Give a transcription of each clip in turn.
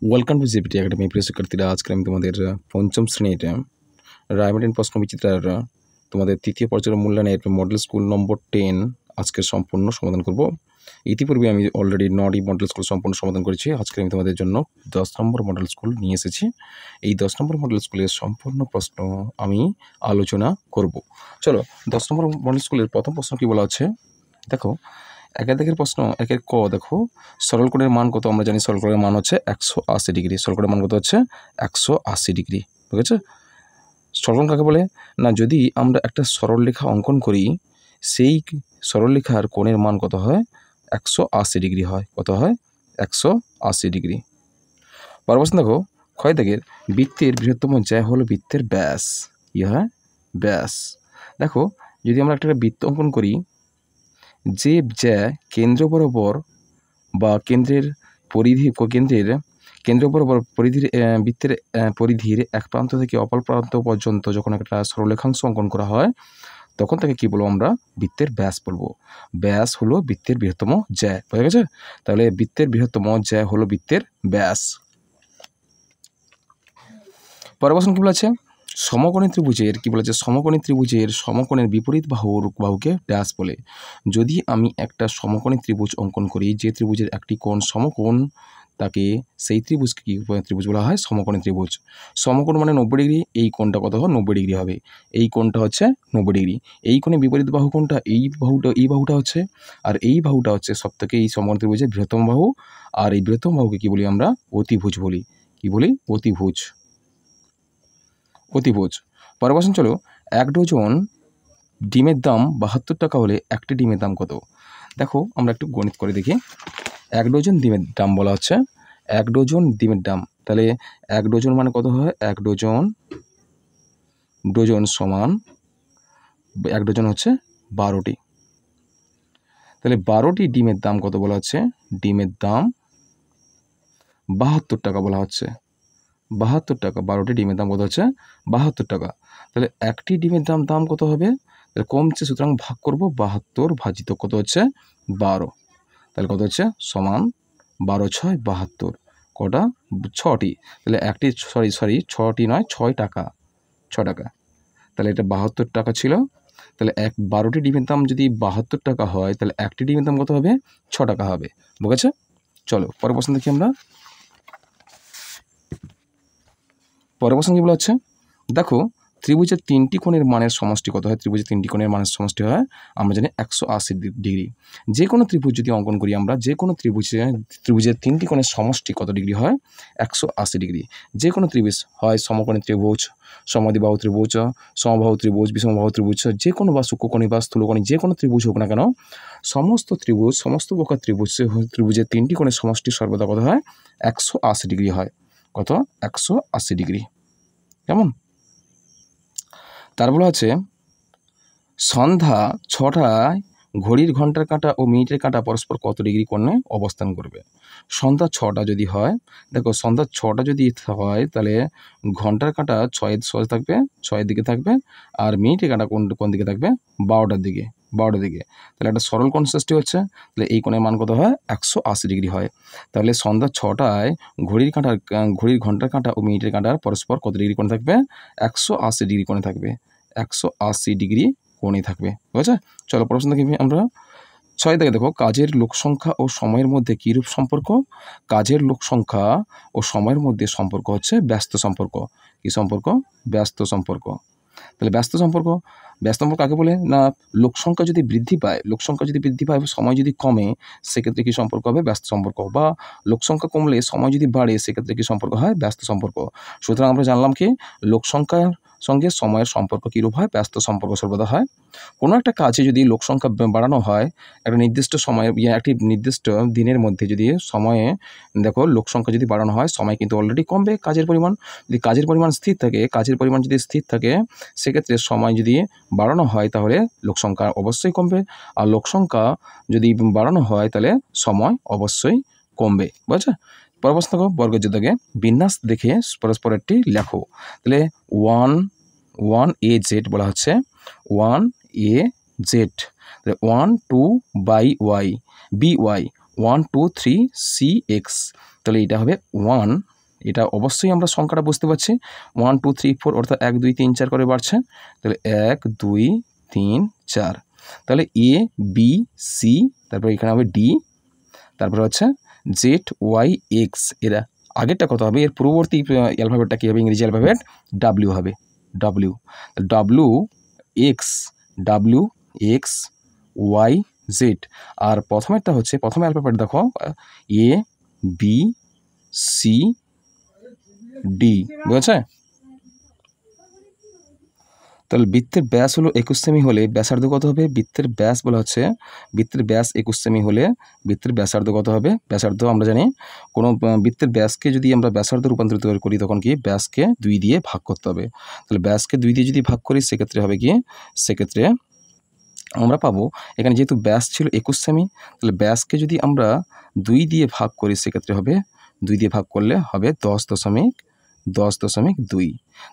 Welcome to GPT academy. প্রিয় শিক্ষার্থীরা, আজকে আমি তোমাদের পঞ্চম শ্রেণীর রায়মার্টিন প্রশ্ন বিচিত্রার তোমাদের তৃতীয় পর্যায়ের মূল্যায়নের মডেল স্কুল নম্বর 10 আজকে সম্পূর্ণ সমাধান করব। ইতিপূর্বে আমি অলরেডি 9টি মডেল স্কুল সম্পূর্ণ সমাধান করেছি। আজকে আমি তোমাদের জন্য 10 নম্বর মডেল স্কুল নিয়ে এসেছি। এই 10 নম্বর মডেল স্কুলের সম্পূর্ণ প্রশ্ন আমি আলোচনা করব। চলো, 10 নম্বর মডেল স্কুলের প্রথম প্রশ্ন কি বলা আছে দেখো। একের দেখের প্রশ্ন, একের ক দেখো, সরল কোণের মান কত? আমরা জানি সরল কোণের মান হচ্ছে 180 ডিগ্রি। সরল কোণের মান কত হচ্ছে 180 ডিগ্রি। ঠিক আছে, সরলকোণ কাকে বলে না, যদি আমরা একটা সরলরেখা অঙ্কন করি, সেই সরলরেখার কোণের মান কত হয়? 180 ডিগ্রি হয়। কত হয়? 180 ডিগ্রি। পরের প্রশ্ন দেখো, ক্ষয় দাগের, বৃত্তের বৃহত্তম জ্যা হলো বৃত্তের ব্যাস। কি হয়? ব্যাস। দেখো, যদি আমরা একটা বৃত্ত অঙ্কন করি, যে জ্যা কেন্দ্র বরাবর বা কেন্দ্রের কেন্দ্র বরাবর পরিধির বৃত্তের পরিধির এক প্রান্ত থেকে অপর প্রান্ত পর্যন্ত যখন একটা সরলরেখাংশ অঙ্কন করা হয়, তখন তাকে কি বলবো? আমরা বৃত্তের ব্যাস বলবো। ব্যাস হলো বৃত্তের বৃহত্তম জ্যা। বোঝা গেছে? তাহলে বৃত্তের বৃহত্তম জ্যা হলো বৃত্তের ব্যাস। পরের প্রশ্ন কি বলেছে? সমকোণী ত্রিভুজের কি বলেছে? সমকোণী ত্রিভুজের সমকোণের বিপরীত বাহুকে ড্যাশ বলে। যদি আমি একটা সমকোণী ত্রিভুজ অঙ্কন করি, যে ত্রিভুজের একটি কোণ সমকোণ, তাকে সেই ত্রিভুজকে কি ত্রিভুজ বলা হয়? সমকোণী ত্রিভুজ। সমকোণ মানে 90 ডিগ্রি। এই কোণটা কত হবে? 90 ডিগ্রি হবে। এই কোণটা হচ্ছে 90 ডিগ্রি। এই কোণে বিপরীত বাহু কোণটা? এই বাহুটা হচ্ছে, আর এই বাহুটা হচ্ছে সবথেকে এই সমকোণী ত্রিভুজের বৃহত্তম বাহু। আর এই বৃহত্তম বাহুকে কি বলি? আমরা অতিভুজ বলি। কি বলি? অতিভুজ। অতিভুজ। পরের প্রশ্ন চলো, 1 ডজন ডিমের দাম 72 টাকা হলে একটি ডিমের দাম কত? দেখো, আমরা একটু গণিত করে দেখি। 1 ডজন ডিমের দাম বলা হচ্ছে, 1 ডজন ডিমের দাম। তাহলে 1 ডজন মানে কত হয়? 1 ডজন সমান 1 ডজন হচ্ছে 12টি। তাহলে 12টি ডিমের দাম কত বলা হচ্ছে? ডিমের দাম 72 টাকা বলা হচ্ছে। 72 টাকা। 12টি ডিমের দাম কত হচ্ছে? 72 টাকা। তাহলে একটি ডিমের দাম কত হবে? তাহলে কমছে, সুতরাং ভাগ করব। 72 ভাজিত কত হচ্ছে? 12। তাহলে কত হচ্ছে? সমান 12 6 72। কটা? 6টি। তাহলে একটি সরি 6টি নয়, 6 টাকা। 6 টাকা। তাহলে এটা 72 টাকা ছিল। তাহলে 12টি ডিমের দাম যদি 72 টাকা হয়, তাহলে একটি ডিমের দাম কত হবে? 6 টাকা হবে। বুঝেছে? চলো, পরের প্রশ্ন দেখি আমরা। পরের প্রশ্ন কি বলা হচ্ছে? দেখো, ত্রিভুজের 3টি কোণের মানের সমষ্টি কত হয়? ত্রিভুজের 3টি কোণের মানের সমষ্টি হয়, আমরা জানি 180 ডিগ্রি। যে কোনো ত্রিভুজ যদি অঙ্কন করি আমরা, যে কোনো ত্রিভুজের 3টি কোণের সমষ্টি কত ডিগ্রি হয়? 180 ডিগ্রি। যে কোনো ত্রিভুজ হয় সমকোণী ত্রিভুজ, সমদ্বিবাহু ত্রিভুজ, সমবাহু ত্রিভুজ, বিষমবাহু ত্রিভুজ, যে কোনো বা সূক্ষ্মকোণী বা স্থূলকোণী যে কোনো ত্রিভুজ হোক না কেন, সমস্ত প্রকার ত্রিভুজের 3টি কোণের সমষ্টি সর্বদা কত হয়? 180 ডিগ্রি হয়। কত? 180 ডিগ্রি। কেমন? তারপর আছে, সন্ধ্যা 6টায় ঘড়ির ঘন্টার কাঁটা ও মিনিটের কাঁটা পরস্পর কত ডিগ্রি কোণে অবস্থান করবে? সন্ধ্যা 6টা যদি হয়, দেখো সন্ধ্যা 6টা যদি হয়, তাহলে ঘন্টার কাঁটা 6 থাকবে, 6-এর দিকে থাকবে, আর মিনিটের কাঁটা কোন দিকে থাকবে? 12টার দিকে। 12টার দিকে। তাহলে একটা সরল কোণ সৃষ্টি হচ্ছে। তাহলে এই কোণের মান কত হয়? 180 ডিগ্রি হয়। তাহলে সন্ধ্যা 6টায় ঘড়ির ঘন্টার কাঁটা ও মিনিটের কাঁটার পরস্পর কত ডিগ্রি কোণে থাকবে? 180 ডিগ্রি কোণে থাকবে। 180 ডিগ্রি কোণে থাকবে। বুঝেছে? চলো, প্রশ্ন দেখি আমরা। 6 থেকে দেখো, কাজের লোক সংখ্যা ও সময়ের মধ্যে কীরূপ সম্পর্ক? কাজের লোক সংখ্যা ও সময়ের মধ্যে সম্পর্ক হচ্ছে ব্যস্ত সম্পর্ক। কি সম্পর্ক? ব্যস্ত সম্পর্ক। তাহলে ব্যস্ত সম্পর্ক কাকে বলে না, লোক সংখ্যা যদি বৃদ্ধি পায়, সময় যদি কমে, সেক্ষেত্রে কি সম্পর্ক হবে? ব্যস্ত সম্পর্ক। বা লোক সংখ্যা কমলে সময় যদি বাড়ে, সেক্ষেত্রে কি সম্পর্ক হয়? ব্যস্ত সম্পর্ক। সুতরাং আমরা জানলাম কি, লোক সংখ্যার সঙ্গে সময়ের সম্পর্ক কীরূপ হয়? ব্যস্ত সম্পর্ক সর্বদা হয়। কোনো একটা কাজে যদি লোক সংখ্যা বাড়ানো হয়, একটা নির্দিষ্ট সময়ে একটি নির্দিষ্ট দিনের মধ্যে যদি দেখো লোক সংখ্যা যদি বাড়ানো হয়, সময় কিন্তু অলরেডি কমবে কাজের পরিমাণ। যদি কাজের পরিমাণ যদি স্থির থাকে, সেক্ষেত্রে সময় যদি বাড়ানো হয়, তাহলে লোক সংখ্যা অবশ্যই কমবে। আর লোক সংখ্যা যদি বাড়ানো হয়, তাহলে সময় অবশ্যই কমবে। বুঝেছো? পরের প্রশ্ন দেখো, বর্গযোদ্ধাকে বিন্যাস দেখে পরস্পরেরটি লেখো। তাহলে 1AZ বলা হচ্ছে, 1AZ। 1 2 BY 1 2 3 CX, তাহলে এটা হবে 1, এটা অবশ্যই আমরা সংখ্যাটা বুঝতে পারছি 1 2 3 4 অর্থাৎ 1 2 3 4 করে বাড়ছে, তাহলে 1 2 3 4, তাহলে A B C, তারপর এখানে হবে D, তারপর হচ্ছে ZYX, এরা আগেরটা কত হবে, এর পূর্ববর্তী অ্যালফাবেটটা কী হবে, ইংরেজি অ্যালফাবেট W হবে, W WX WXYZ, আর প্রথমেরটা হচ্ছে প্রথমে অ্যালফাবেট দেখো A B C D, বুঝেছে? তাহলে বৃত্তের ব্যাস হলো 21 সেমি হলে ব্যাসার্ধ কত হবে, বৃত্তের ব্যাস বলা হচ্ছে বৃত্তের ব্যাস 21 সেমি হলে বৃত্তের ব্যাসার্ধ কত হবে, ব্যাসার্ধ আমরা জানি কোনো বৃত্তের ব্যাসকে যদি আমরা ব্যাসার্ধ রূপান্তরিত করি তখন কি ব্যাসকে 2 দিয়ে ভাগ করতে হবে, তাহলে ব্যাসকে 2 দিয়ে যদি ভাগ করি সেক্ষেত্রে হবে কি, সেক্ষেত্রে আমরা পাবো এখানে যেহেতু ব্যাস ছিল 21 সেমি, তাহলে ব্যাসকে যদি আমরা 2 দিয়ে ভাগ করি সেক্ষেত্রে হবে 2 দিয়ে ভাগ করলে হবে 10.2,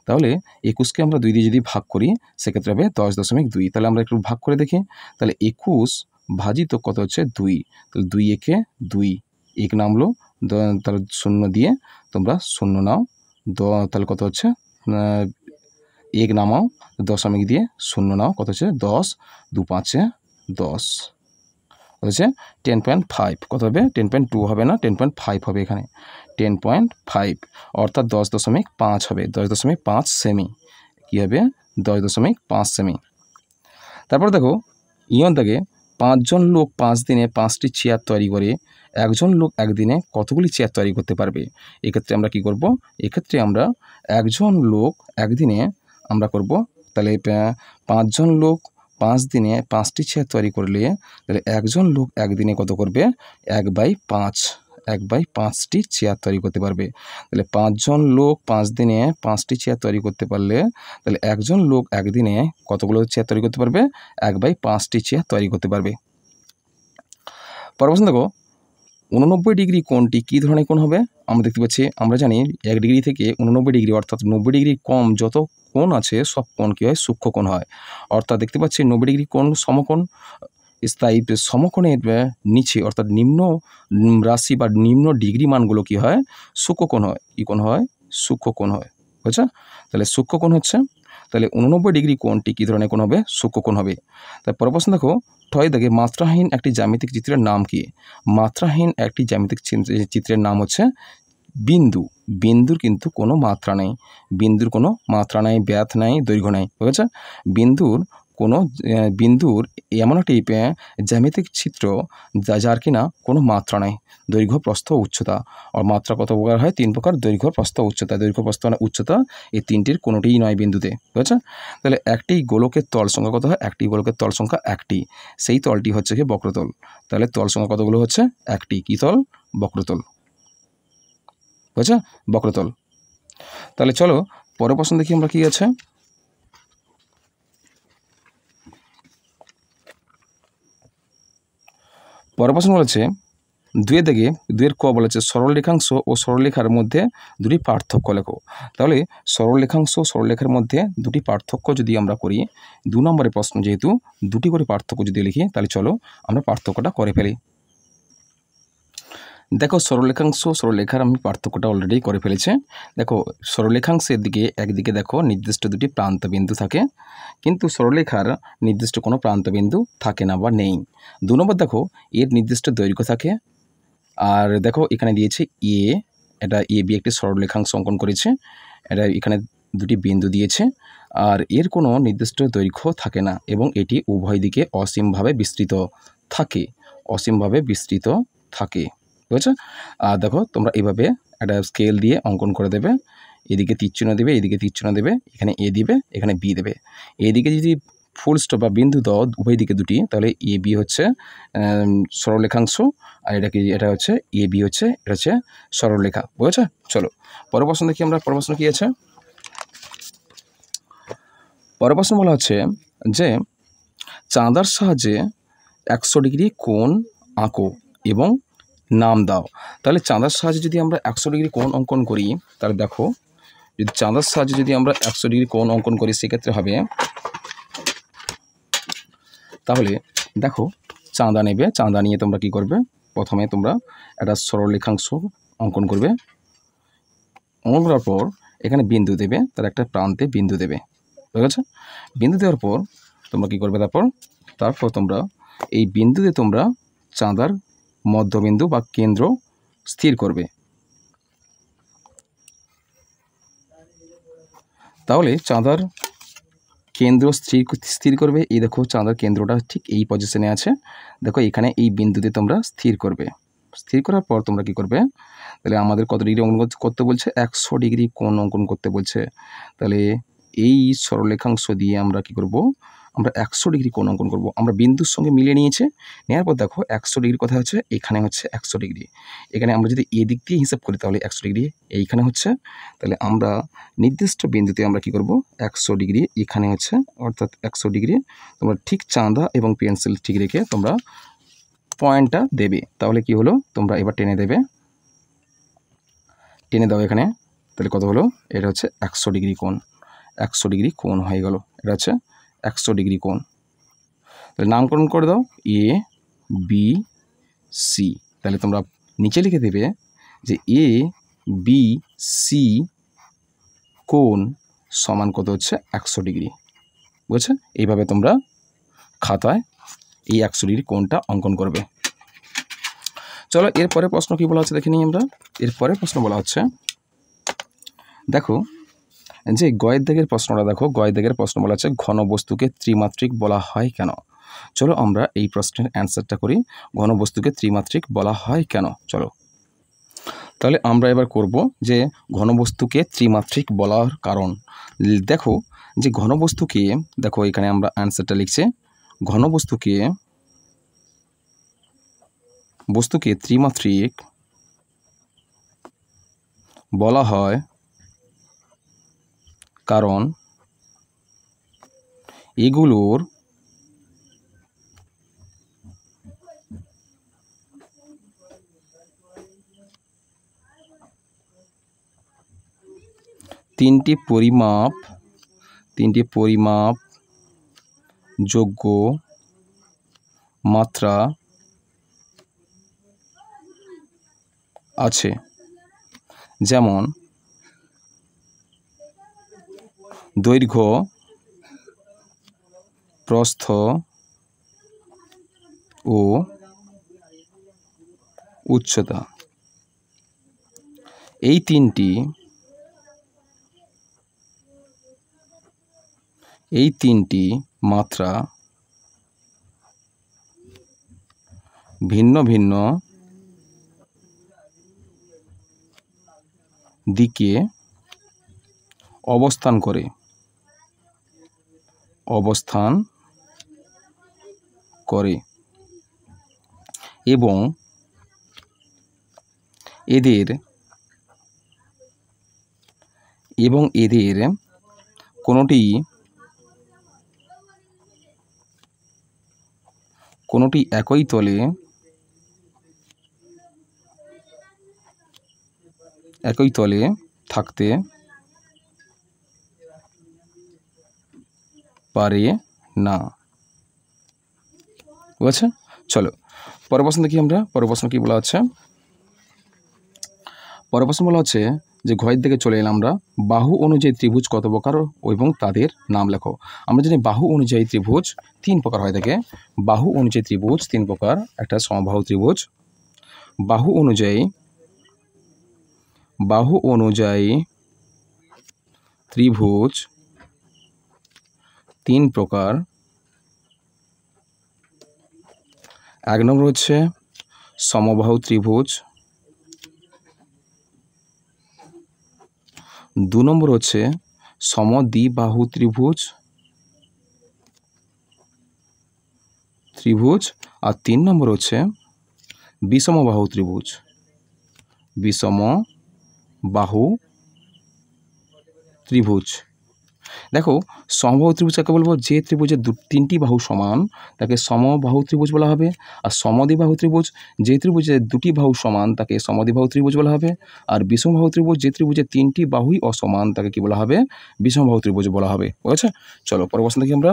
তাহলে 21কে আমরা 2 দিয়ে যদি ভাগ করি সেক্ষেত্রে হবে 10.2, তাহলে আমরা একটু ভাগ করে দেখি, তাহলে 21 ভাজিত কত হচ্ছে 2, তাহলে 2 একে 2, 1 নামলো, তাহলে 0 দিয়ে তোমরা 0 নাও, তাহলে কত হচ্ছে 1 নামাও, দশমিক দিয়ে 0 নাও, কত হচ্ছে 10, 2 5 10, কত হচ্ছে 10.5, কত হবে 10.2 হবে না 10.5 হবে, এখানে 10.5 অর্থাৎ 10.5 হবে, 10.5 সেমি, কী হবে 10.5 সেমি। তারপর দেখো ইয়ন থেকে 5 জন লোক 5 দিনে 5টি চেয়ার তৈরি করে, একজন লোক একদিনে কতগুলি চেয়ার তৈরি করতে পারবে, এক্ষেত্রে আমরা কি করব, এক্ষেত্রে আমরা একজন লোক একদিনে আমরা করব, তাহলে 5 জন লোক 5 দিনে 5টি চেয়ার তৈরি করলে তাহলে একজন লোক একদিনে কত করবে 1/5টি চেয়ার তৈরি করতে পারবে, তাহলে 5 জন লোক 5 দিনে 5টি চেয়ার তৈরি করতে পারলে তাহলে একজন লোক একদিনে কতগুলো চেয়ার তৈরি করতে পারবে 1/5টি চেয়ার তৈরি করতে পারবে। পরের প্রশ্ন দেখো 89 ডিগ্রি কোণটি কী ধরনের কোণ হবে, আমরা দেখতে পাচ্ছি আমরা জানি 1 ডিগ্রি থেকে 89 ডিগ্রি অর্থাৎ 90 ডিগ্রি কম যত কোণ আছে সব কোণ কী হয়, সূক্ষ্ম কোণ হয়, অর্থাৎ দেখতে পাচ্ছি 90 ডিগ্রি কোণ সমকোণ, স্থায়ী সমকোণের নিচে অর্থাৎ নিম্ন রাশি বা নিম্ন ডিগ্রি মানগুলো কী হয়, সূক্ষ্ম কোণ হয়, কী কোণ হয়, সূক্ষ্ম কোণ হয়, বুঝছো? তাহলে সূক্ষ্ম কোণ হচ্ছে, তাহলে 89 ডিগ্রি কোণটি কী ধরনের কোণ হবে, সূক্ষ্ম কোণ হবে। তারপর প্রশ্ন দেখো ঠয় দেখে মাত্রাহীন একটি জ্যামিতিক চিত্রের নাম কি, মাত্রাহীন একটি জ্যামিতিক চিত্রের নাম হচ্ছে বিন্দু, বিন্দুর কিন্তু কোনো মাত্রা নেই, বিন্দুর কোনো মাত্রা নাই, ব্যাস নাই, দৈর্ঘ্য নাই, বুঝেছে? বিন্দুর এমন একটি জ্যামিতিক চিত্র যার কিনা কোনো মাত্রা নাই, দৈর্ঘ্য প্রস্থ উচ্চতা, আর মাত্রা কত প্রকার হয়, 3 প্রকার, দৈর্ঘ্য প্রস্থ উচ্চতা, দৈর্ঘ্য প্রস্থ মানে উচ্চতা, এই তিনটির কোনোটিই নয় বিন্দুতে, বুঝেছে? তাহলে একটি গোলকের তল সংখ্যা কত হয়, একটি গোলকের তল সংখ্যা 1টি, সেই তলটি হচ্ছে কি বক্রতল, তাহলে তল সংখ্যা কতগুলো হচ্ছে 1টি, কী তল, বক্রতল, বুঝেছে, বক্রতল। তাহলে চলো পরের প্রশ্ন দেখি আমরা কি আছে। পরের প্রশ্ন বলেছে 2 থেকে 2 ক বলেছে সরলরেখাংশ ও সরলরেখার মধ্যে দুটি পার্থক্য লেখো, তাহলে সরলরেখাংশ সরলরেখার মধ্যে দুটি পার্থক্য যদি আমরা করি, 2 নম্বরের প্রশ্ন যেহেতু দুটি করে পার্থক্য যদি লিখি তাহলে চলো আমরা পার্থক্যটা করে ফেলি। দেখো সরলরেখাংশ সরলরেখার আমি পার্থক্যটা অলরেডি করে ফেলেছে। দেখো সরলরেখাংশের দিকে একদিকে দেখো নির্দিষ্ট দুটি প্রান্তবিন্দু থাকে, কিন্তু সরলরেখার নির্দিষ্ট কোনো প্রান্তবিন্দু থাকে না বা নেই। 2 নম্বর দেখো এর নির্দিষ্ট দৈর্ঘ্য থাকে, আর দেখো এখানে দিয়েছে এ, এটা এ বি একটি সরলরেখাংশ অঙ্কন করেছে, এটা এখানে দুটি বিন্দু দিয়েছে, আর এর কোনো নির্দিষ্ট দৈর্ঘ্য থাকে না এবং এটি উভয় দিকে অসীমভাবে বিস্তৃত থাকে, অসীমভাবে বিস্তৃত থাকে, বুঝেছো? আর দেখো তোমরা এইভাবে একটা স্কেল দিয়ে অঙ্কন করে দেবে, এদিকে তীরচিহ্ন দেবে, এদিকে তীরচিহ্ন দেবে, এখানে এ দিবে, এখানে বি দেবে, এদিকে যদি ফুল স্টপ বা বিন্দু দাও উভয় দিকে দুটি, তাহলে এ বি হচ্ছে সরলরেখাংশ, আর এটা হচ্ছে এ বি হচ্ছে এটা হচ্ছে সরলরেখা, বুঝেছো? চলো পরের প্রশ্ন দেখি আমরা, পরের প্রশ্ন কী আছে। পরের প্রশ্ন বলা হচ্ছে যে চাঁদার সাহায্যে 100 ডিগ্রি কোণ আঁকো এবং নাম দাও, তাহলে চাঁদার সাহায্যে যদি আমরা 100 ডিগ্রি কোণ অঙ্কন করি, তাহলে দেখো যদি চাঁদার সাহায্যে যদি আমরা 100 ডিগ্রি কোণ অঙ্কন করি সেক্ষেত্রে হবে, তাহলে দেখো চাঁদা নেবে, চাঁদা নিয়ে তোমরা কি করবে, প্রথমে তোমরা একটা সরলরেখাংশ অঙ্কন করবে। অঙ্কন করার পর এখানে বিন্দু দেবে, তার একটা প্রান্তে বিন্দু দেবে, ঠিক আছে? বিন্দু দেওয়ার পর তোমরা কী করবে, তারপর তোমরা এই বিন্দুতে তোমরা চাঁদার মধ্যবিন্দু বা কেন্দ্র স্থির করবে। তাহলে চাঁদার কেন্দ্র স্থির করবে। এই দেখো চাঁদার কেন্দ্রটা ঠিক এই পজিশনে আছে, দেখো এখানে এই বিন্দুতে তোমরা স্থির করবে। স্থির করার পর তোমরা কি করবে, তাহলে আমাদের কত ডিগ্রি অঙ্কন করতে বলছে, 100 ডিগ্রি কোণ অঙ্কন করতে বলছে। তাহলে এই সরলরেখাংশ দিয়ে আমরা কি করব, আমরা 100 ডিগ্রি কোণ অঙ্কন করব। আমরা বিন্দুর সঙ্গে মিলিয়ে নিয়েছি, নেওয়ার পর দেখো 100 ডিগ্রি কোথায় হচ্ছে, এখানে হচ্ছে 100 ডিগ্রি। এখানে আমরা যদি এদিক দিয়ে হিসাব করি তাহলে 100 ডিগ্রি এইখানে হচ্ছে। তাহলে আমরা নির্দিষ্ট বিন্দুতে আমরা কি করব, 100 ডিগ্রি এখানে হচ্ছে, অর্থাৎ 100 ডিগ্রি তোমরা ঠিক চাঁদা এবং পেন্সিল ঠিক রেখে তোমরা পয়েন্টটা দেবে। তাহলে কি হলো, তোমরা এবার টেনে দেবে, টেনে দাও এখানে। তাহলে কত হলো, এটা হচ্ছে 100 ডিগ্রি কোণ। 100 ডিগ্রি কোণ হয়ে গেল, এটা হচ্ছে 100 ডিগ্রি কোণ। তাহলে নামকরণ করে দাও এ বি সি। তাহলে তোমরা নিচে লিখে দেবে যে এ বি সি কোণ সমান কত হচ্ছে, 100 ডিগ্রি। বুঝছে? এইভাবে তোমরা খাতায় এই 100 ডিগ্রি কোণটা অঙ্কন করবে। চলো এরপরে প্রশ্ন কি বলা হচ্ছে দেখে নিই আমরা। এরপরে প্রশ্ন বলা হচ্ছে, দেখো যে গয়ের দাগের প্রশ্নটা দেখো, গয়ের দাগের প্রশ্ন বলা হচ্ছে ঘনবস্তুকে ত্রিমাত্রিক বলা হয় কেন? চলো আমরা এই প্রশ্নের অ্যান্সারটা করি, ঘনবস্তুকে ত্রিমাত্রিক বলা হয় কেন। চলো তাহলে আমরা এবার করব যে ঘনবস্তুকে ত্রিমাত্রিক বলার কারণ। দেখো যে ঘনবস্তুকে, দেখো এখানে আমরা অ্যান্সারটা লিখছি, ঘনবস্তুকে ত্রিমাত্রিক বলা হয় কারণ এগুলোর তিনটি পরিমাপ যোগ্য মাত্রা আছে, যেমন দৈর্ঘ্য, প্রস্থ ও উচ্চতা। এই তিনটি মাত্রা ভিন্ন ভিন্ন দিকে অবস্থান করে এবং এদের কোনোটি একই তলে থাকতে পারে না। বুঝেছে? চলো পরের প্রশ্ন দেখি আমরা। পরের প্রশ্ন কি বলা হচ্ছে, পরের প্রশ্ন বলা হচ্ছে যে ঘয়ের দিকে চলে এলাম আমরা, বাহু অনুযায়ী ত্রিভুজ কত প্রকার এবং তাদের নাম লেখো। আমরা জানি বাহু অনুযায়ী ত্রিভুজ 3 প্রকার হয়ে থাকে। বাহু অনুযায়ী ত্রিভুজ 3 প্রকার। একটা সমবাহু ত্রিভুজ, বাহু অনুযায়ী ত্রিভুজ 3 প্রকার। 1 নম্বর হচ্ছে সমবাহু ত্রিভুজ, 2 নম্বর হচ্ছে সমদ্বিবাহু ত্রিভুজ আর 3 নম্বর হচ্ছে বিষমবাহু ত্রিভুজ। দেখো সমবাহু ত্রিভুজ কাকে বলবো, যে ত্রিভুজের 3টি বাহু সমান তাকে সমবাহু ত্রিভুজ বলা হবে। আর সমদ্বিবাহু ত্রিভুজ, যে ত্রিভুজের 2টি বাহু সমান তাকে সমদ্বিবাহু ত্রিভুজ বলা হবে। আর বিষমবাহু ত্রিভুজ, যে ত্রিভুজের 3টি বাহুই অসমান তাকে কি বলা হবে, বিষমবাহু ত্রিভুজ বলা হবে। বুঝেছো? চলো পরের প্রশ্ন দেখি আমরা।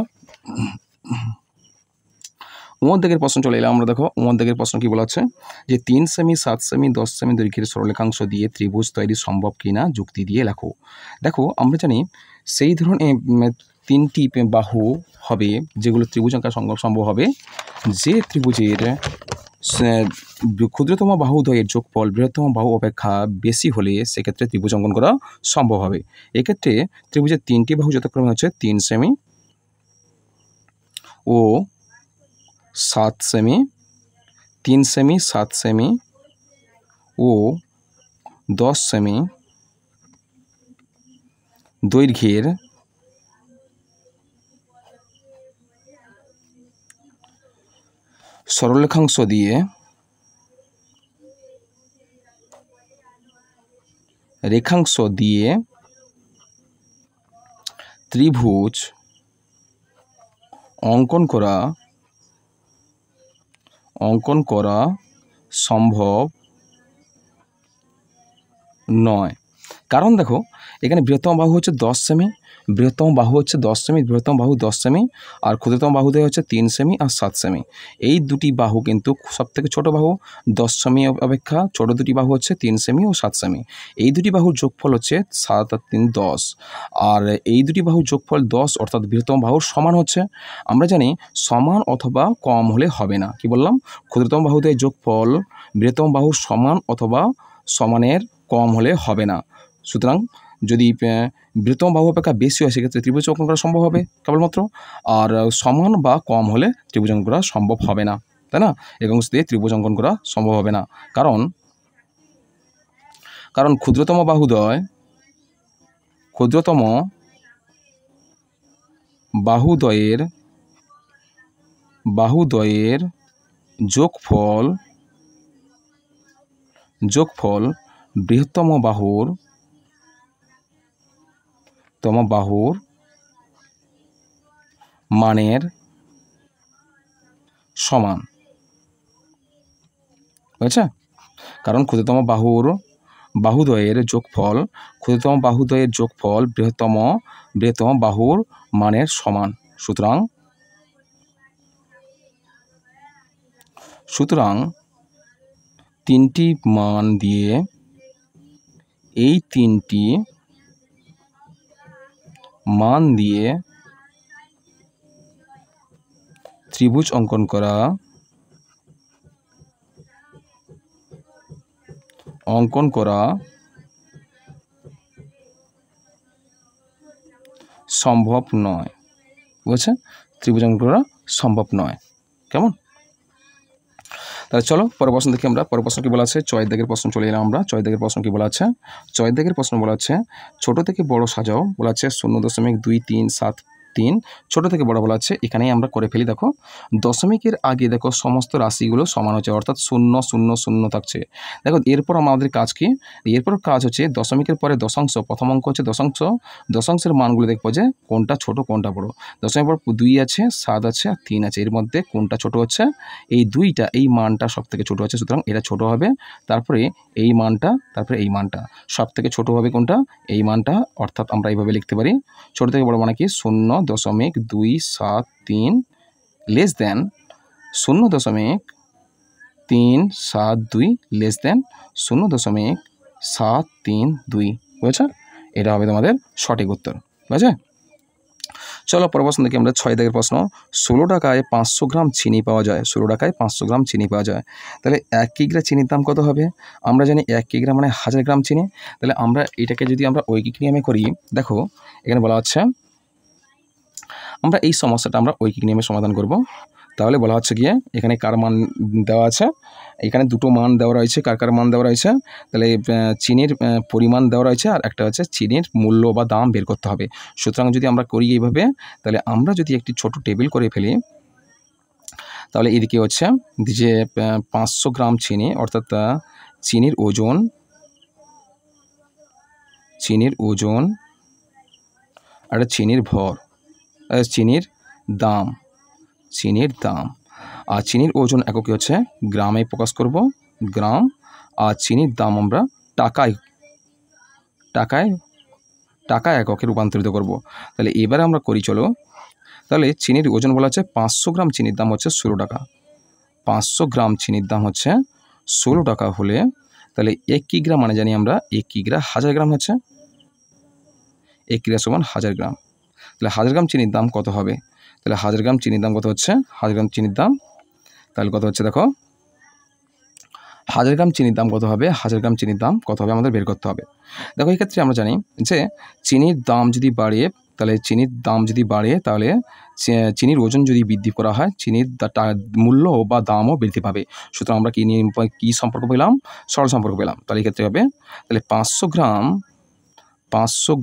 উমদ্বেগের প্রশ্ন চলে এলাম আমরা। দেখো উমদ্বেগের প্রশ্ন কি বলা আছে যে 3 সেমি 7 সেমি 10 সেমি দৈর্ঘ্যের সরলরেখাংশ দিয়ে ত্রিভুজ তৈরি সম্ভব কিনা যুক্তি দিয়ে লেখো। দেখো আমরা জানি সেই ধরনের 3টি বাহু হবে যেগুলো ত্রিভুজ আঁকা সম্ভব হবে যে ত্রিভুজের ক্ষুদ্রতম বাহুদ্বয়ের যোগফল বৃহত্তম বাহু অপেক্ষা বেশি হলে সেক্ষেত্রে ত্রিভুজ অঙ্কন করা সম্ভব হবে। এক্ষেত্রে ত্রিভুজের 3টি বাহু যথাক্রমে হচ্ছে 3 সেমি ও 7 সেমি, 3 সেমি 7 সেমি ও 10 সেমি দৈর্ঘ্যের সরলরেখাংশ দিয়ে ত্রিভুজ অঙ্কন করা সম্ভব নয়। কারণ দেখো এখানে বৃহত্তম বাহু হচ্ছে 10 সেমি, বৃহত্তম বাহু হচ্ছে 10 সেমি, বৃহত্তম বাহু 10 সেমি আর ক্ষুদ্রতম বাহুতে হচ্ছে 3 সেমি আর 7 সেমি। এই দুটি বাহু কিন্তু সবথেকে ছোট বাহু, 10 সেমি অপেক্ষা ছোট দুটি বাহু হচ্ছে 3 সেমি ও 7 সেমি। এই দুটি বাহুর যোগফল হচ্ছে 7 আর 3 10, আর এই দুটি বাহুর যোগফল 10 অর্থাৎ বৃহত্তম বাহুর সমান হচ্ছে। আমরা জানি সমান অথবা কম হলে হবে না। কি বললাম? ক্ষুদ্রতম বাহুতে যোগফল বৃহত্তম বাহুর সমান অথবা সমানের কম হলে হবে না। সুতরাং যদি বৃহত্তম বাহু অপেক্ষা বেশি হয় সেক্ষেত্রে ত্রিভুজ অঙ্কন করা সম্ভব হবে কেবলমাত্র, আর সমান বা কম হলে ত্রিভুজ অঙ্কন করা সম্ভব হবে না, তাই না? একাংশ দিয়ে ত্রিভুজ অঙ্কন করা সম্ভব হবে না, কারণ ক্ষুদ্রতম বাহুদ্বয়ের যোগফল বৃহত্তম বাহুর মানের সমান, বুঝেছে? কারণ ক্ষুদ্রতম বাহুদ্বয়ের যোগফল বৃহত্তম বাহুর মানের সমান। সুতরাং 3টি মান দিয়ে এই 3টি মান দিয়ে ত্রিভুজ অঙ্কন করা সম্ভব নয়, বুঝছে? ত্রিভুজ অঙ্কন করা সম্ভব নয়। কেমন? তাহলে চলো পরের প্রশ্ন দেখি আমরা। পরের প্রশ্ন কি বলা আছে? 6 দাগের প্রশ্ন চলে এলাম আমরা। 6 দাগের প্রশ্ন কি বলা আছে? 6 দাগের প্রশ্ন বলা আছে ছোট থেকে বড় সাজাও, বলা আছে 0.237 ছোট থেকে বড় বলা আছে। এখানেই আমরা করে ফেলি। দেখো দশমিকের আগে দেখো সমস্ত রাশিগুলো সমান হচ্ছে, অর্থাৎ 0 0 0 থাকছে। দেখো এরপর আমাদের কাজ কি? এরপর কাজ হচ্ছে দশমিকের পরে দশাংশ, প্রথম অঙ্ক হচ্ছে দশাংশের মানগুলো দেখবো যে কোনটা ছোট কোনটা বড়। দশমিকের পর 2 আছে, 7 আছে আর 3 আছে, এর মধ্যে কোনটা ছোট হচ্ছে? এই 2টা, এই মানটা সব থেকে ছোট হচ্ছে, সুতরাং এটা ছোট হবে। তারপরে এই মানটা, তারপরে এই মানটা সব থেকে ছোট হবে কোনটা? এই মানটা। অর্থাৎ আমরা এইভাবে লিখতে পারি ছোট থেকে বড় মানে কি 0.273 লেস দেন 0.372 লেস দেন 0.732, বুঝেছো? এটা হবে তোমাদের সঠিক উত্তর, বুঝেছো? চলো পরের প্রশ্ন দেখি আমরা। 6 দাগের প্রশ্ন 16 টাকায় 500 গ্রাম চিনি পাওয়া যায়। 16 টাকায় 500 গ্রাম চিনি পাওয়া যায়। তাহলে 1 কিগ্রা চিনির দাম কত হবে? আমরা জানি 1 কিগ্রা মানে 1000 গ্রাম চিনি। তাহলে আমরা এটাকে যদি আমরা ঐকিক নিয়মে করি, দেখো এখানে বলা হচ্ছে আমরা এই সমস্যাটা আমরা ঐকিক নিয়মে সমাধান করব। তাহলে বলা হচ্ছে গিয়ে এখানে কার মান দেওয়া আছে, এখানে দুটো মান দেওয়া রয়েছে। কার মান দেওয়া রয়েছে? তাহলে চিনির পরিমাণ দেওয়া রয়েছে আর একটা হচ্ছে চিনির মূল্য বা দাম বের করতে হবে। সুতরাং যদি আমরা করি এইভাবে, তাহলে আমরা যদি একটি ছোট টেবিল করে ফেলি, তাহলে এদিকে হচ্ছে যে 500 গ্রাম চিনি, অর্থাৎ চিনির ওজন আর চিনির ভর, চিনির দাম, আর চিনির ওজন এককে হচ্ছে গ্রামে প্রকাশ করব, গ্রাম, আর চিনির দাম আমরা টাকা এককে রূপান্তরিত করব। তাহলে এবারে আমরা করি, চলো তাহলে চিনির ওজন বলা হচ্ছে 500 গ্রাম চিনির দাম হচ্ছে 16 টাকা। 500 গ্রাম চিনির দাম হচ্ছে 16 টাকা হলে তাহলে 1 কিগ্রা মানে জানি আমরা 1 কিগ্রা 1000 গ্রাম হচ্ছে, 1 কিগ্রা সমান 1000 গ্রাম। তাহলে 1000 গ্রাম চিনির দাম কত হবে? তাহলে 1000 গ্রাম চিনির দাম কত হচ্ছে? 1000 গ্রাম চিনির দাম তাহলে কত হচ্ছে দেখো, 1000 গ্রাম চিনির দাম কত হবে? 1000 গ্রাম চিনির দাম কত হবে আমাদের বের করতে হবে। দেখো এক্ষেত্রে আমরা জানি যে চিনির দাম যদি বাড়ে তাহলে চিনির ওজন যদি বৃদ্ধি করা হয় চিনির মূল্য বা দামও বৃদ্ধি পাবে। সুতরাং আমরা কী সম্পর্ক পেলাম? সরল সম্পর্ক পেলাম। তাহলে এক্ষেত্রে হবে তাহলে 500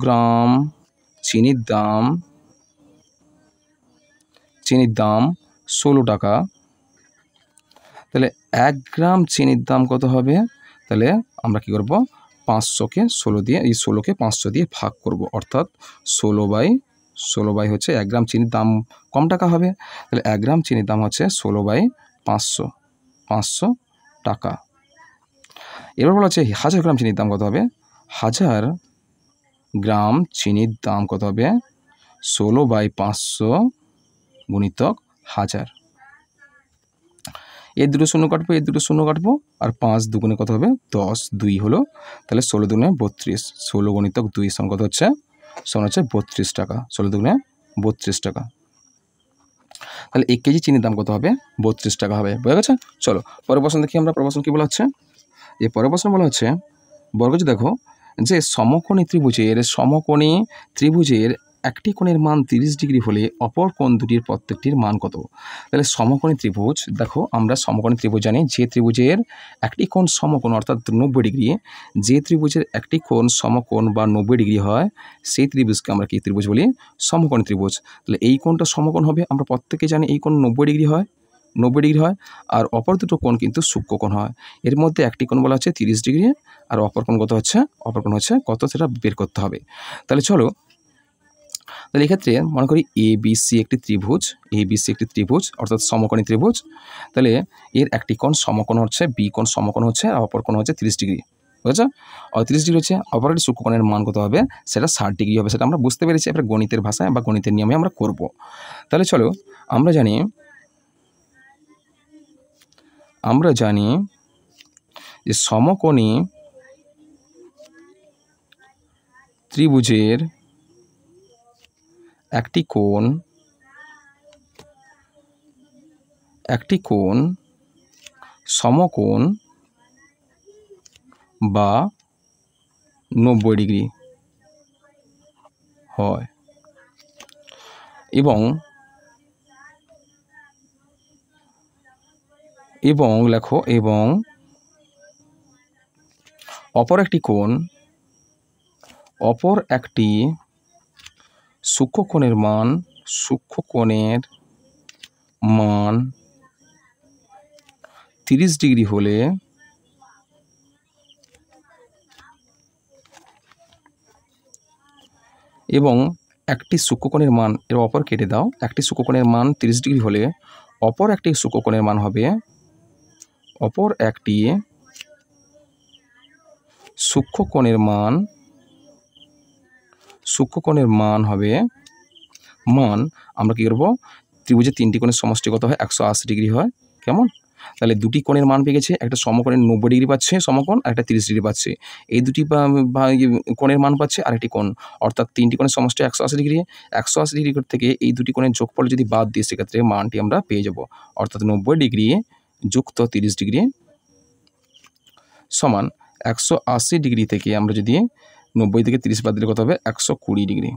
গ্রাম চিনির দাম 16 টাকা। তাহলে 1 গ্রাম চিনির দাম কত হবে? তাহলে আমরা কি করব? 500কে 16 দিয়ে, এই 16কে 500 দিয়ে ভাগ করব, অর্থাৎ 16 বাই হচ্ছে 1 গ্রাম চিনির দাম কম টাকা হবে। তাহলে 1 গ্রাম চিনির দাম হচ্ছে 16/500 টাকা। এবার বলা হচ্ছে 1000 গ্রাম চিনির দাম কত হবে? 1000 গ্রাম চিনির দাম কত হবে? 16/500 গুণিতক 1000। এর দুটো শূন্য কাটবো, এর দুটো শূন্য কাটবো, আর 5 দুগুণে কত হবে? 10, 2 হলো, তাহলে 16 দুগুণে 32, 16 গুণিতক 2 সমান কত হচ্ছে? সমান হচ্ছে 32 টাকা। 16 দুগুণে 32 টাকা। তাহলে 1 কেজি চিনির দাম কত হবে? 32 টাকা হবে। বুঝে গেছে? চলো পরের প্রশ্ন দেখি আমরা। পরের প্রশ্ন কী বলা হচ্ছে? এই পরের প্রশ্ন বলা হচ্ছে বর্গজ দেখো যে সমকোণী ত্রিভুজের একটি কোণের মান 30 ডিগ্রি হলে অপর কোণ দুটির প্রত্যেকটির মান কত? তাহলে সমকোণী ত্রিভুজ, দেখো আমরা সমকোণী ত্রিভুজ জানি, যে ত্রিভুজের একটি কোণ সমকোণ অর্থাৎ 90 ডিগ্রি, যে ত্রিভুজের একটি কোণ সমকোণ বা 90 ডিগ্রি হয় সেই ত্রিভুজকে আমরা কি ত্রিভুজ বলি? সমকোণী ত্রিভুজ। তাহলে এই কোণটা সমকোণ হবে, আমরা প্রত্যেকে জানি এই কোণ 90 ডিগ্রি হয়, আর অপর দুটো কোণ কিন্তু সূক্ষ্মকোণ হয়। এর মধ্যে একটি কোণ বলা হচ্ছে 30 ডিগ্রি, আর অপর কোণ কত হচ্ছে? অপর কোণ হচ্ছে কত, সেটা বের করতে হবে। তাহলে চলো, তাহলে এক্ষেত্রে মনে করি ABC একটি ত্রিভুজ অর্থাৎ সমকোণী ত্রিভুজ। তাহলে এর একটি কোণ সমকোণ হচ্ছে, বি কোণ সমকোণ হচ্ছে, আর অপর কোণ হচ্ছে 30 ডিগ্রি। বুঝেছ? 30 ডিগ্রি হচ্ছে, অপর একটি সূক্ষ্মকোণের মান কত হবে? সেটা 60 ডিগ্রি হবে। সেটা আমরা বুঝতে পেরেছি, এবার গণিতের ভাষায় বা গণিতের নিয়মে আমরা করব। তাহলে চলো, আমরা জানি যে সমকোণী ত্রিভুজের একটি কোণ সমকোণ বা 90 ডিগ্রি হয় এবং লেখো, এবং অপর একটি সূক্ষ্মকোণের মান 30 ডিগ্রি হলে এবং একটি সূক্ষ্মকোণের মান, এর অপর কেটে দাও, একটি সূক্ষ্মকোণের মান 30 ডিগ্রি হলে অপর একটি সূক্ষ্মকোণের মান হবে আমরা কি করব? ত্রিভুজের 3টি কোণের সমষ্টি কত হয়? 180 ডিগ্রি হয়। কেমন? তাহলে দুটি কোণের মান পেয়ে গেছে, একটা সমকোণের 90 ডিগ্রি পাচ্ছে সমকোণ, আর একটা 30 ডিগ্রি পাচ্ছে। এই দুটি কোণের মান পাচ্ছে আরেকটি কোণ, অর্থাৎ 3টি কোণের সমষ্টি 180 ডিগ্রি। 180 ডিগ্রি থেকে এই দুটি কোণের যোগফল যদি বাদ দিই সেক্ষেত্রে মানটি আমরা পেয়ে যাব, অর্থাৎ 90 ডিগ্রি যুক্ত 30 ডিগ্রি সমান 180 ডিগ্রি থেকে আমরা যদি 90 থেকে 30 বাদ দিলে কত হবে? 120 ডিগ্রি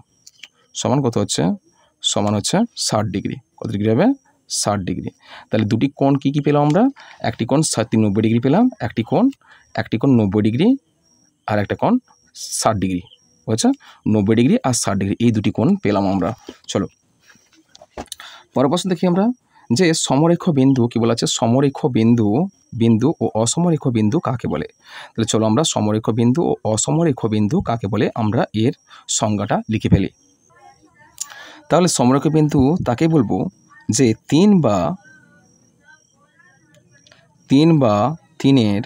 সমান কত হচ্ছে? সমান হচ্ছে 60 ডিগ্রি। কত ডিগ্রি হবে? 60 ডিগ্রি। তাহলে দুটি কোণ কী কী পেলাম আমরা? একটি কোণ 90 ডিগ্রি পেলাম, একটি কোণ 90 ডিগ্রি, আর একটা কোণ 60 ডিগ্রি। বুঝছো? 90 ডিগ্রি আর 60 ডিগ্রি, এই দুটি কোণ পেলাম আমরা। চলো পরের প্রশ্ন দেখি আমরা, যে সমরেখ বিন্দু কি বলা আছে? সমরেখ বিন্দু ও অসমরেখ বিন্দু কাকে বলে? তাহলে চলো আমরা সমরেখ বিন্দু ও অসমরেখ বিন্দু কাকে বলে আমরা এর সংজ্ঞাটা লিখে ফেলি। তাহলে সমরেখ বিন্দু তাকে বলবো যে 3 বা 3-এর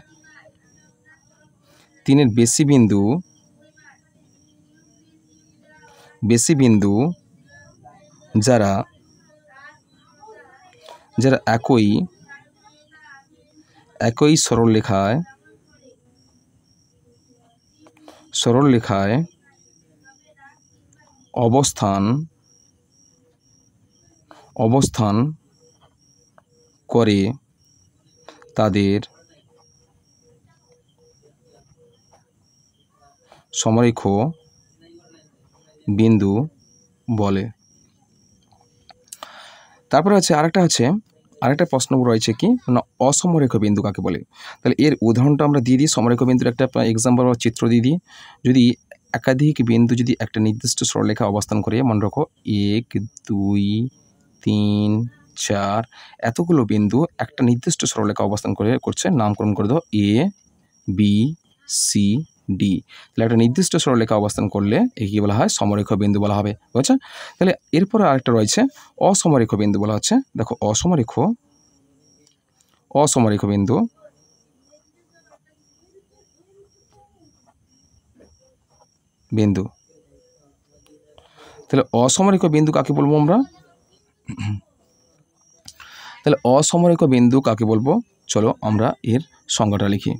বেশি বিন্দু যারা যারা একই সরলরেখায় অবস্থান করে তাদের সমরেখ বিন্দু বলে। তারপরে আরেকটা প্রশ্ন রয়েছে কি না, অসমরেখ বিন্দু কাকে বলে। তাহলে এর উদাহরণটা আমরা দিয়ে দিই, সমরেখ বিন্দুর একটা এক্সাম্পল বা চিত্র দিয়ে দিই। যদি একাধিক বিন্দু যদি একটা নির্দিষ্ট সরলরেখা অবস্থান করে, মনে রাখো 1 2 3 4 এতগুলো বিন্দু একটা নির্দিষ্ট সরলরেখা অবস্থান করছে, নামকরণ করে দাও এ বি সি ডি। তাহলে একটা নির্দিষ্ট সরলরেখা অবস্থান করলে একে বলা হয় সমরেখ বিন্দু বলা হবে, বুঝছো। তাহলে এরপরে আরেকটা রয়েছে অসমরেখ বিন্দু বলা হচ্ছে। দেখো অসমরেখ বিন্দু তাহলে অসমরেখ বিন্দু কাকে বলবো আমরা? তাহলে অসমরেখ বিন্দু কাকে বলবো, চলো আমরা এর সংজ্ঞাটা লিখি।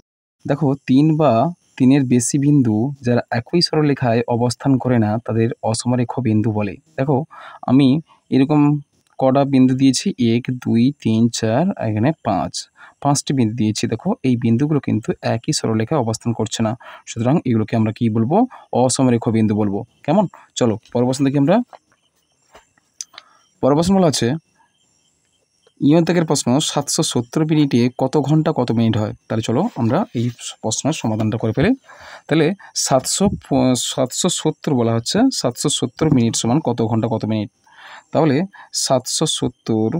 দেখো 3 বা 3-এর বেশি বিন্দু যারা একই সরলরেখায় অবস্থান করে না তাদের অসমরেখ বিন্দু বলে। দেখো আমি এরকম কটা বিন্দু দিয়েছি, 1 2 3 4 এখানে 5টি বিন্দু দিয়েছি। দেখো এই বিন্দুগুলো কিন্তু একই সরলরেখায় অবস্থান করছে না, সুতরাং এগুলোকে আমরা কি বলবো, অসমরেখ বিন্দু বলবো। কেমন? চলো পরের প্রশ্ন দেখি আমরা। পরের প্রশ্ন বলা আছে ইয়ন্ত্রকের প্রশ্ন 770 মিনিটে কত ঘন্টা কত মিনিট হয়। তাহলে চলো আমরা এই প্রশ্নের সমাধানটা করে ফেলি। তাহলে 770 বলা হচ্ছে, 770 মিনিট সমান কত ঘন্টা কত মিনিট। তাহলে 770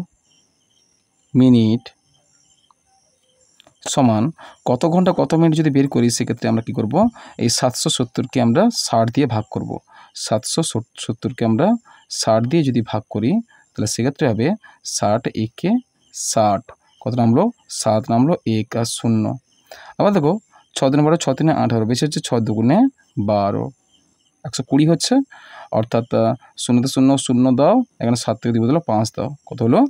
মিনিট সমান কত ঘন্টা কত মিনিট যদি বের করি, সেক্ষেত্রে আমরা কি করব, এই 770কে আমরা 60 দিয়ে ভাগ করব। 770কে আমরা 60 দিয়ে যদি ভাগ করি তাহলে সেক্ষেত্রে হবে 60 একে 60, কত নামলো 7 নামলো, 1 আর 0। আবার দেখো 6 দিনে 12 6 3 18 বেশি হচ্ছে 6 দুগুণে 12, 120 হচ্ছে। অর্থাৎ 0তে 0 0 দাও, এখানে 7 থেকে 2 বদলো 5 দাও, কত হলো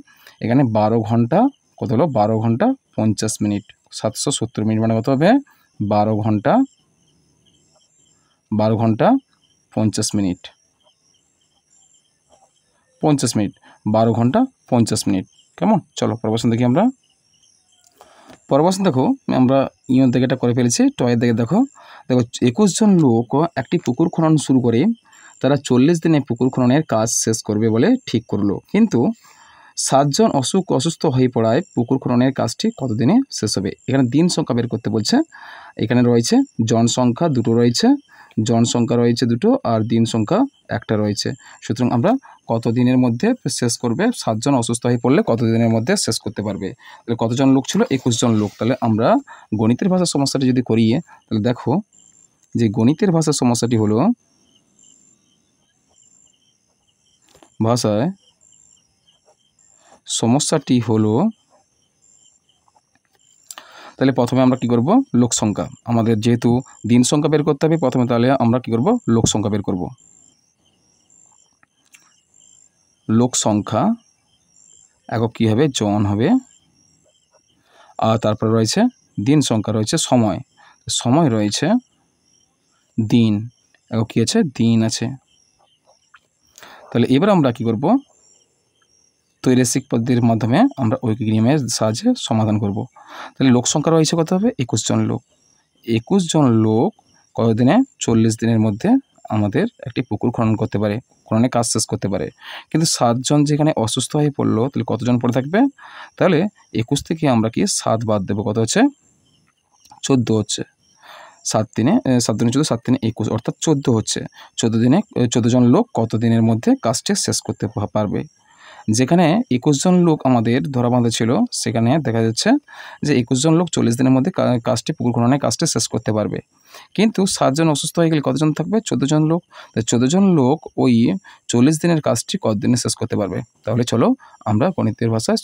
এখানে 12 ঘন্টা, কত হলো 12 ঘন্টা 50 মিনিট। 770 মিনিট মানে কত হবে 12 ঘন্টা 50 মিনিট 12 ঘন্টা 50 মিনিট। কেমন? চলো পরবর্তী দেখি আমরা। পরবর্তী দেখো আমরা ইয়ন থেকে এটা করে ফেলেছি, টয়ের দিকে দেখো 21 জন লোক একটি পুকুর খনন শুরু করে তারা 40 দিনে পুকুর খননের কাজ শেষ করবে বলে ঠিক করলো, কিন্তু 7 জন অসুস্থ হয়ে পড়ায় পুকুর খননের কাজটি কতদিনে শেষ হবে। এখানে দিন সংখ্যা বের করতে বলছে। এখানে রয়েছে জনসংখ্যা দুটো রয়েছে, জনসংখ্যা রয়েছে দুটো আর দিন সংখ্যা একটা রয়েছে। সুতরাং আমরা কত দিনের মধ্যে শেষ করবে, 7 জন অসুস্থ হয়ে পড়লে কত দিনের মধ্যে শেষ করতে পারবে। তাহলে কতজন লোক ছিল, 21 জন লোক। তাহলে আমরা গণিতের ভাষার সমস্যাটা যদি করিয়ে, তাহলে দেখো যে গণিতের ভাষার সমস্যাটি হলো, তাহলে প্রথমে আমরা কি করব, লোক সংখ্যা। আমাদের যেহেতু দিন সংখ্যা বের করতে হবে প্রথমে, তাহলে আমরা কি করব, লোক সংখ্যা বের করব। লোক সংখ্যা একক কি হবে, জন হবে। আর তারপরে রয়েছে দিন সংখ্যা, রয়েছে সময় রয়েছে দিন, একক কি আছে, দিন আছে। তাহলে এবার আমরা কি করব, ত্রৈরাসিক পদ্ধতির মাধ্যমে আমরা ঐকিক নিয়মের সাহায্যে সমাধান করব। তাহলে লোক সংখ্যা রয়েছে কত হবে, 21 জন লোক। 21 জন লোক কতদিনে, 40 দিনের মধ্যে আমাদের একটি পুকুর খনন করতে পারে, খননের কাজ শেষ করতে পারে। কিন্তু 7 জন যেখানে অসুস্থ হয়ে পড়লো, তাহলে কতজন পড়ে থাকবে, তাহলে 21 থেকে আমরা কি 7 বাদ দেবো, কত হচ্ছে 14 হচ্ছে। 7 দিনে 14, 7 দিনে 21, অর্থাৎ 14 হচ্ছে। 14 দিনে 14 জন লোক কত দিনের মধ্যে কাজটি শেষ করতে পারবে। যেখানে 21 জন লোক আমাদের ধরা বাঁধা ছিল, সেখানে দেখা যাচ্ছে যে 21 জন লোক 40 দিনের মধ্যে কাজটি, পুকুর খননের কাজটি শেষ করতে পারবে। কিন্তু 7 জন অসুস্থ হয়ে গেলে কতজন থাকবে, 14 জন লোক। 14 জন লোক ওই 40 দিনের কাজটি কতদিনে শেষ করতে পারবে। তাহলে চলো আমরা গণিতের ভাষায়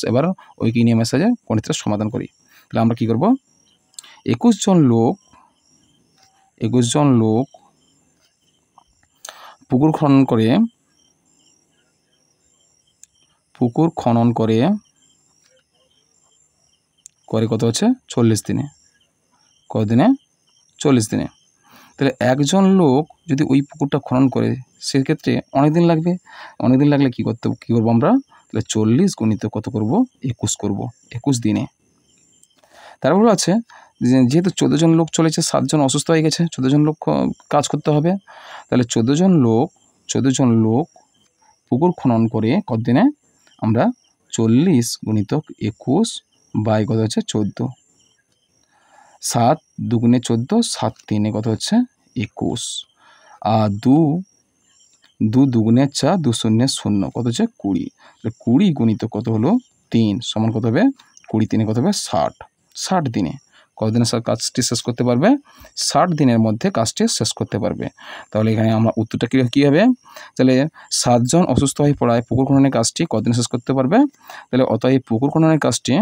এবার ঐকিক নিয়মের সাহায্যে গণিতের সমাধান করি। তাহলে আমরা কি করব, 21 জন লোক পুকুর খনন করে করে কত হচ্ছে 40 দিনে, কত দিনে 40 দিনে। তাহলে একজন লোক যদি ওই পুকুরটা খনন করে সেক্ষেত্রে অনেক দিন লাগবে, অনেক দিন লাগলে কী করবো আমরা, তাহলে 40 গুণিত কত করব 21 করব, 21 দিনে। তারপর আছে যেহেতু 14 জন লোক চলেছে, 7 জন অসুস্থ হয়ে গেছে, 14 জন লোক কাজ করতে হবে, তাহলে 14 জন লোক পুকুর খনন করে কত দিনে, আমরা 40 গুণিতক 21 বাই কত হচ্ছে 14, 7 দুগুণে 14, 7 তিনে কত হচ্ছে 21, আর 2 দুগুণে 4, 2 শূন্যে 0 কত হচ্ছে 20, 20 গুণিত কত হলো 3 সমান কত হবে 20 3 কত হবে 60, 60 দিনে কতদিনে স্যার কাজটি শেষ করতে পারবে, 60 দিনের মধ্যে কাজটি শেষ করতে পারবে। তাহলে এখানে আমরা উত্তরটা কী হবে, তাহলে 7 জন অসুস্থ হয়ে পড়ায় পুকুর খননের কাজটি কতদিনে শেষ করতে পারবে, তাহলে অতএব পুকুর খননের কাজটি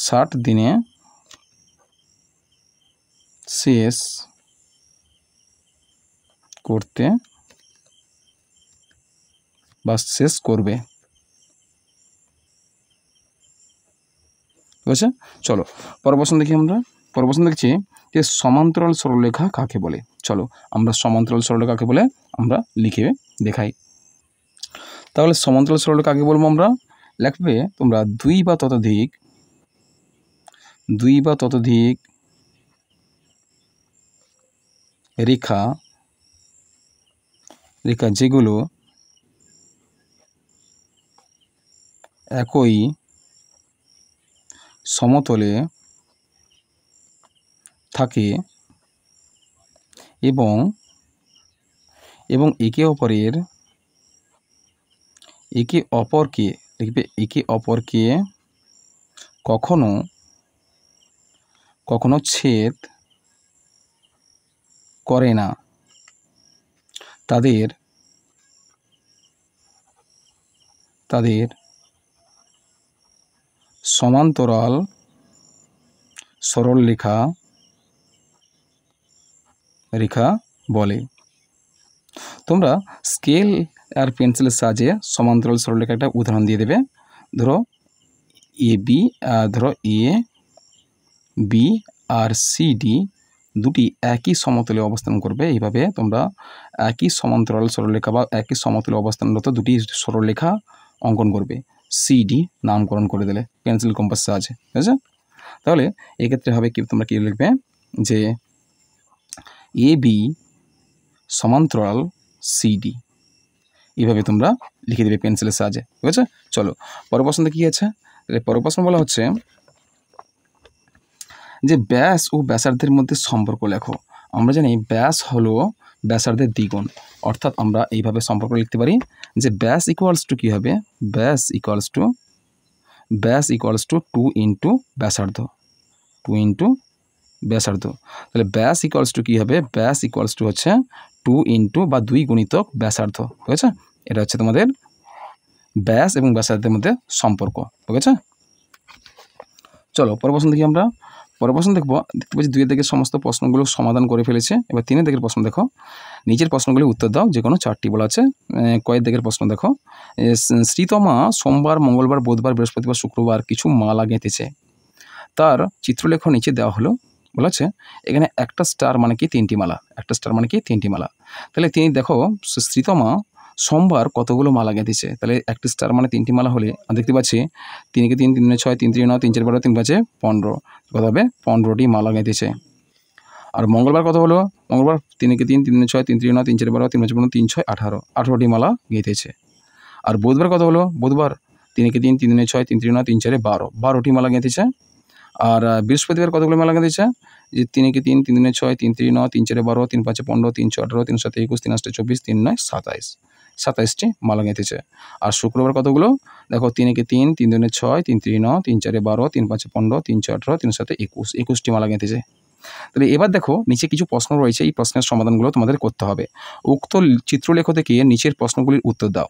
60 দিনে শেষ করতে বা শেষ করবে, বুঝছে। চলো পরের প্রশ্ন দেখি আমরা। পরের প্রশ্ন দেখছি যে সমান্তরাল সরলরেখা কাকে বলে। চলো আমরা সমান্তরাল সরলরেখা কাকে বলে আমরা লিখে দেখাই। তাহলে সমান্তরাল সরলরেখা কাকে বলবো আমরা, লিখবে তোমরা দুই বা ততোধিক রেখা যেগুলো একই সমতলে থাকে এবং একে অপরকে কখনো ছেদ করে না, তাদের সমান্তরাল সরলরেখা বলে। তোমরা স্কেল আর পেন্সিলের সাহায্যে সমান্তরাল সরলরেখার একটা উদাহরণ দিয়ে দেবে। ধরো এ বি আর সিডি দুটি একই সমতলে অবস্থান করবে। এইভাবে তোমরা একই সমান্তরাল সরলরেখা বা একই সমতলে অবস্থানরত দুটি সরলরেখা অঙ্কন করবে, সিডি নামকরণ করে দিলে পেন্সিল কম্পাস সাহায্যে, ঠিক আছে। তাহলে এক্ষেত্রে হবে কি, তোমরা কি লিখবে যে এ বি সমান্তরাল সিডি, এইভাবে তোমরা লিখে দেবে পেন্সিলের সাহায্যে, ঠিক আছে। চলো পরের প্রশ্নটা কী আছে, পরের প্রশ্ন বলা হচ্ছে যে ব্যাস ও ব্যাসার্ধের মধ্যে সম্পর্ক লেখো। আমরা জানি ব্যাস হলো ব্যাসার্ধের দ্বিগুণ, অর্থাৎ আমরা এইভাবে সম্পর্ক লিখতে পারি যে ব্যাস ইকুয়ালস টু কী হবে, ব্যাস ইকুয়ালস টু 2 ইন্টু ব্যাসার্ধ, তাহলে ব্যাস ইকুয়ালস টু কী হবে, ব্যাস ইকুয়ালস টু হচ্ছে 2 ইন্টু বা 2 গুণিতক ব্যাসার্ধ, ঠিক আছে। এটা হচ্ছে তোমাদের ব্যাস এবং ব্যাসার্ধের মধ্যে সম্পর্ক, ঠিক আছে। চলো পরের প্রশ্ন দেখি আমরা। পরের প্রশ্ন দেখতে পাচ্ছি 2 দিকের সমস্ত প্রশ্নগুলো সমাধান করে ফেলেছে। এবার 3 দিকের প্রশ্ন দেখো, নিচের প্রশ্নগুলি উত্তর দাও, যে কোনো 4টি বলা আছে। কয়েক দিকের প্রশ্ন দেখো, শ্রীতমা সোমবার, মঙ্গলবার, বুধবার, বৃহস্পতিবার, শুক্রবার কিছু মালা গেঁথেছে, তার চিত্রলেখ নিচে দেওয়া হলো। বলা আছে এখানে একটা স্টার মানে কি 3টি মালা, তাহলে তিনি দেখো শ্রীতমা সোমবার কতগুলো মালা গেঁথেছে, তাহলে একটি স্টার মানে 3টি মালা হলে দেখতে পাচ্ছি 3 × 3 = 6, 3 × 3 = 9, 3 × 4 = 12, 3 × 5 = 15, কত হবে 15টি মালা গেঁথেছে। আর মঙ্গলবার কত হলো, মঙ্গলবার 3 × 3 = 6, 3 × 3 = 9, 3 × 4 = 12, 3 × 5 = 15, 3 × 6 = 18, 18টি মালা গেঁথেছে। আর বুধবার কত হলো, বুধবার 3 × 3 = 6, 3 × 3 = 9, 3 × 4 = 12, 12টি মালা গেঁথেছে। আর বৃহস্পতিবার কতগুলো মালা গেঁথেছে, যে 3 × 3 = 3, 3 × 6, 3 × 3 = 9, 3 × 4 = 12, 3 × 5 = 15, 3 × 6 = 18, 3 × 7 = 21, 3 × 8 = 24, 3 × 9 = 27, 27টি মালা গেঁথেছে। আর শুক্রবার কতগুলো, দেখো 3 × 3 = 3, 3 × 6, 3 × 3 = 9, 3 × 4 = 12, 3 × 5 = 15, 3 × 6 = 18, 3 × 7 = 21, 21টি মালা গেঁথেছে। তাহলে এবার দেখো নিচে কিছু প্রশ্ন রয়েছে, এই প্রশ্নের সমাধানগুলো তোমাদের করতে হবে। উক্ত চিত্রলেখ থেকে নিচের প্রশ্নগুলির উত্তর দাও।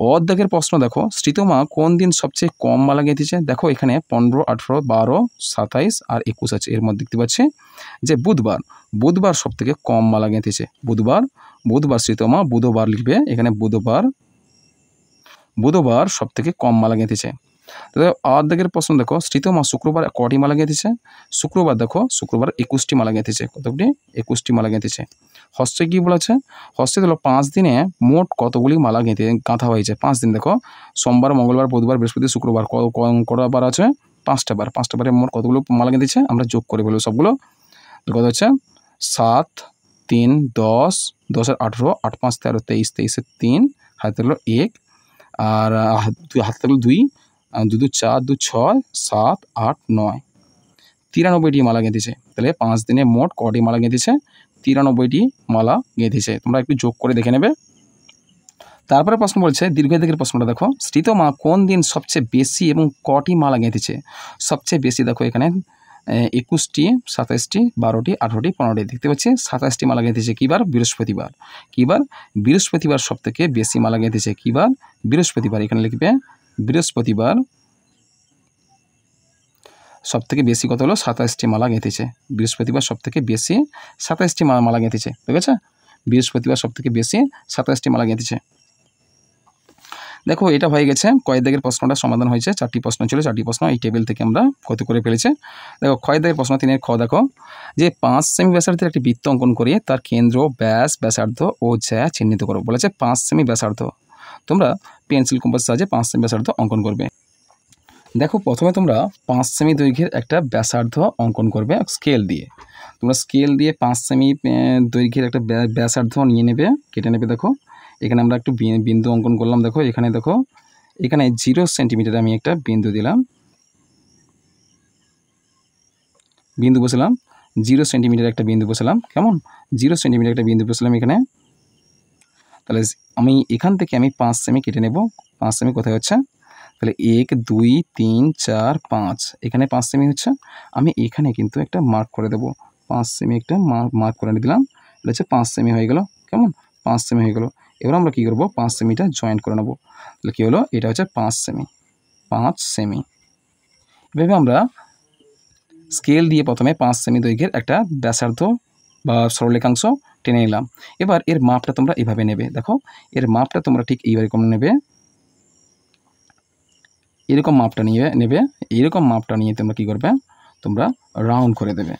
অর্ধেকের প্রশ্ন দেখো, শ্রীতমা কোন দিন সবচেয়ে কম মালা গেঁথেছে? দেখো এখানে 15, 18, 12, 27 আর 21 আছে। এর মধ্যে দেখতে পাচ্ছি যে বুধবার সব থেকে কম মালা গেঁথেছে। বুধবার শ্রীতমা বুধবার লিখবে এখানে, বুধবার সব থেকে কম মালা গেঁথেছে। অর্ধেকের প্রশ্ন দেখো, শ্রীতমা শুক্রবার কটি মালা গেঁথেছে? শুক্রবার 21টি মালা গেঁথেছে। কতগুলি? 21টি মালা গেঁথেছে। হস্তে কী বলেছে? হস্তে হলো 5 দিনে মোট কতগুলি মালা গাঁথা হয়েছে। 5 দিন দেখো, সোমবার, মঙ্গলবার, বুধবার, বৃহস্পতি, শুক্রবার, কটা বার আছে? 5টা বার। 5টা বারে মোট কতগুলো মালা গেঁথেছে? আমরা যোগ করে বলবো সবগুলো। কত হচ্ছে? 7, 3, 10, 10 আর 18, 8, 5, 13, 23, 23 এর 3, হাতে থাকলো 1, আর হাতে থাকলো 2, 2, 2, 4, 2, 6, 7, 8, 9, 93টি মালা গেঁথেছে। তাহলে 5 দিনে মোট কটি মালা গেঁথেছে? 93টি মালা গেঁথেছে। তোমরা একটু যোগ করে দেখে নেবে। তারপরে প্রশ্ন বলছে, দীর্ঘদিকের প্রশ্নটা দেখো, শ্রীতমা কোন দিন সবচেয়ে বেশি এবং কটি মালা গেঁথেছে? সবচেয়ে বেশি দেখো এখানে 21টি, 27টি, 12টি, 18টি, 15টি। দেখতে পাচ্ছি 27টি মালা গেঁথেছে। কী বার? বৃহস্পতিবার। কী বার? বৃহস্পতিবার সব থেকে বেশি মালা গেঁথেছে। কী বার? বৃহস্পতিবার। এখানে লিখবে বৃহস্পতিবার সব থেকে বেশি কত হলো? 27টি মালা গেঁথেছে। বৃহস্পতিবার সব থেকে বেশি 27টি মালা গেঁথেছে। ঠিক আছে? বৃহস্পতিবার সব থেকে বেশি 27টি মালা গেঁথেছে। দেখো এটা হয়ে গেছে। কয়েক দাগের প্রশ্নটা সমাধান হয়েছে। 4টি প্রশ্ন ছিল, 4টি প্রশ্ন এই টেবিল থেকে আমরা কত করে ফেলেছে। দেখো কয়েক দাগের প্রশ্ন 3 খ দেখো, যে 5 সেমি ব্যাসার্ধের একটি বৃত্ত অঙ্কন করে তার কেন্দ্র, ব্যাস, ব্যাসার্ধ ও জ্যা চিহ্নিত করো। বলেছে 5 সেমি ব্যাসার্ধ। তোমরা পেন্সিল কম্পাস সাহায্যে 5 সেমি ব্যাসার্ধ অঙ্কন করবে। দেখো প্রথমে তোমরা 5 সেমি দৈর্ঘ্যের একটা ব্যাসার্ধ অঙ্কন করবে স্কেল দিয়ে। তোমরা স্কেল দিয়ে 5 সেমি দৈর্ঘ্যের একটা ব্যাসার্ধ নিয়ে নেবে, কেটে নেবে। দেখো এখানে আমরা একটু বিন্দু অঙ্কন করলাম। দেখো এখানে 0 সেন্টিমিটারে আমি একটা বিন্দু দিলাম, বিন্দু বসালাম 0 সেন্টিমিটার একটা বিন্দু বসালাম। কেমন? 0 সেন্টিমিটার একটা বিন্দু বসালাম এখানে। তাহলে আমি এখান থেকে 5 সেমি কেটে নেব। 5 সেমি কোথায় হচ্ছে? তাহলে 1, 2, 3, 4, 5, এখানে 5 সেমি হচ্ছে। আমি এখানে কিন্তু একটা মার্ক করে দেবো। 5 সেমি একটা মার্ক করে দিলাম। এটা হচ্ছে 5 সেমি হয়ে গেল। কেমন? 5 সেমি হয়ে গেল। এবার আমরা কী করবো? 5 সেমিটা জয়েন্ট করে নেবো। তাহলে কী হলো? এটা হচ্ছে 5 সেমি। 5 সেমি। এভাবে আমরা স্কেল দিয়ে প্রথমে 5 সেমি দৈর্ঘ্যের একটা ব্যাসার্ধ বা সরলরেখাংশ টেনে নিলাম। এবার এর মাপটা তোমরা এভাবে নেবে। দেখো এর মাপটা তোমরা ঠিক এইরকম নেবে, এরকম মাপটা নেবে। এরকম মাপটা নিয়ে তোমরা কী করবে? তোমরা রাউন্ড করে দেবে।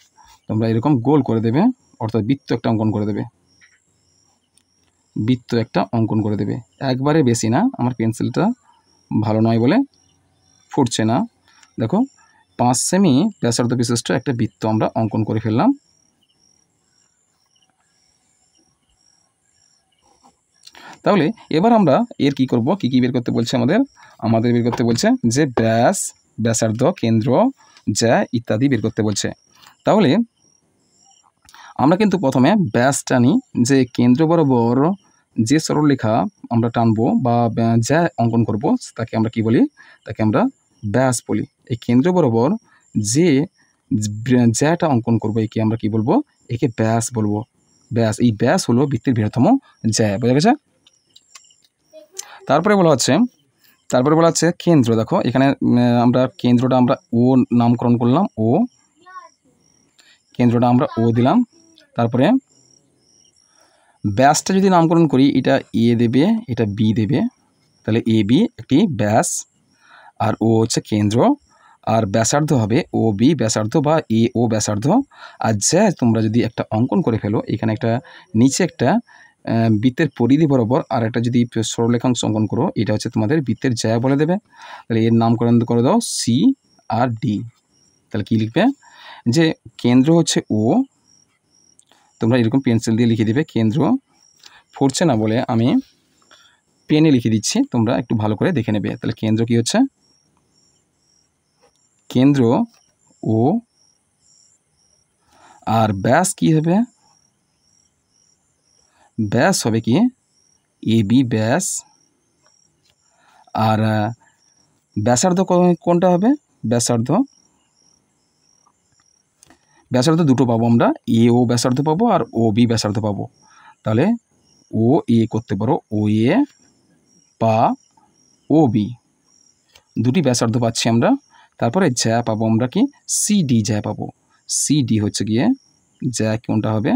তোমরা এরকম গোল করে দেবে, অর্থাৎ বৃত্ত একটা অঙ্কন করে দেবে। বৃত্ত একটা অঙ্কন করে দেবে। একবারে বেশি না, আমার পেন্সিলটা ভালো নয় বলে ফুটছে না। দেখো 5 সেমি ব্যাসার্ধ বিশিষ্ট একটা বৃত্ত আমরা অঙ্কন করে ফেললাম। তাহলে এবার আমরা এর কি করব? কি বের করতে বলছে? আমাদের বের করতে বলছে যে ব্যাস, ব্যাসার্ধ, কেন্দ্র, জ্যা ইত্যাদি বের করতে বলছে। তাহলে আমরা কিন্তু প্রথমে ব্যাসটা নিই, যে কেন্দ্র বরাবর যে সরলরেখা আমরা টানবো বা জ্যা অঙ্কন করব তাকে আমরা কি বলি? তাকে আমরা ব্যাস বলি। এই কেন্দ্র বরাবর যে জ্যাটা অঙ্কন করবো একে আমরা কি বলবো? একে ব্যাস বলবো। ব্যাস, এই ব্যাস হলো বৃত্তের বৃহত্তম জ্যা। বোঝা গেছে? তারপরে বলা হচ্ছে কেন্দ্র। দেখো এখানে আমরা কেন্দ্রটা আমরা ও নামকরণ করলাম। কেন্দ্রটা আমরা ও দিলাম। তারপরে ব্যাসটা যদি নামকরণ করি, এটা এ দেবে, এটা বি দেবে। তাহলে এ বি একটি ব্যাস, আর ও হচ্ছে কেন্দ্র, আর ব্যাসার্ধ হবে ও বি ব্যাসার্ধ বা এ ও ব্যাসার্ধ। আর জ্যা তোমরা যদি একটা অঙ্কন করে ফেলো, এখানে একটা নিচে একটা বৃত্তের পরিধি বরাবর আর একটা যদি সরলরেখাংশ অঙ্কন করো, এটা হচ্ছে তোমাদের বৃত্তের জ্যা বলে দেবে। তাহলে এর নামকরণ করে দাও সি আর ডি। তাহলে কী লিখবে? যে কেন্দ্র হচ্ছে ও, তোমরা এরকম পেন্সিল দিয়ে লিখে দেবে। কেন্দ্র ফুটছে না বলে আমি পেনে লিখে দিচ্ছি, তোমরা একটু ভালো করে দেখে নেবে। তাহলে কেন্দ্র কি হচ্ছে? কেন্দ্র ও, আর ব্যাস কি হবে? ব্যাস হবে কি? এ বি ব্যাস। আর ব্যাসার্ধ কোনটা হবে? ব্যাসার্ধ দুটো পাবো আমরা, এ ও ব্যাসার্ধ পাবো আর ও বি ব্যাসার্ধ পাবো। তাহলে ও এ করতে পারো ও এ, বা ও বি, দুটি ব্যাসার্ধ পাচ্ছি আমরা। তারপরে জ্যা পাবো আমরা কি সিডি, জ্যা পাবো। সিডি হচ্ছে গিয়ে জ্যা, কোনটা হবে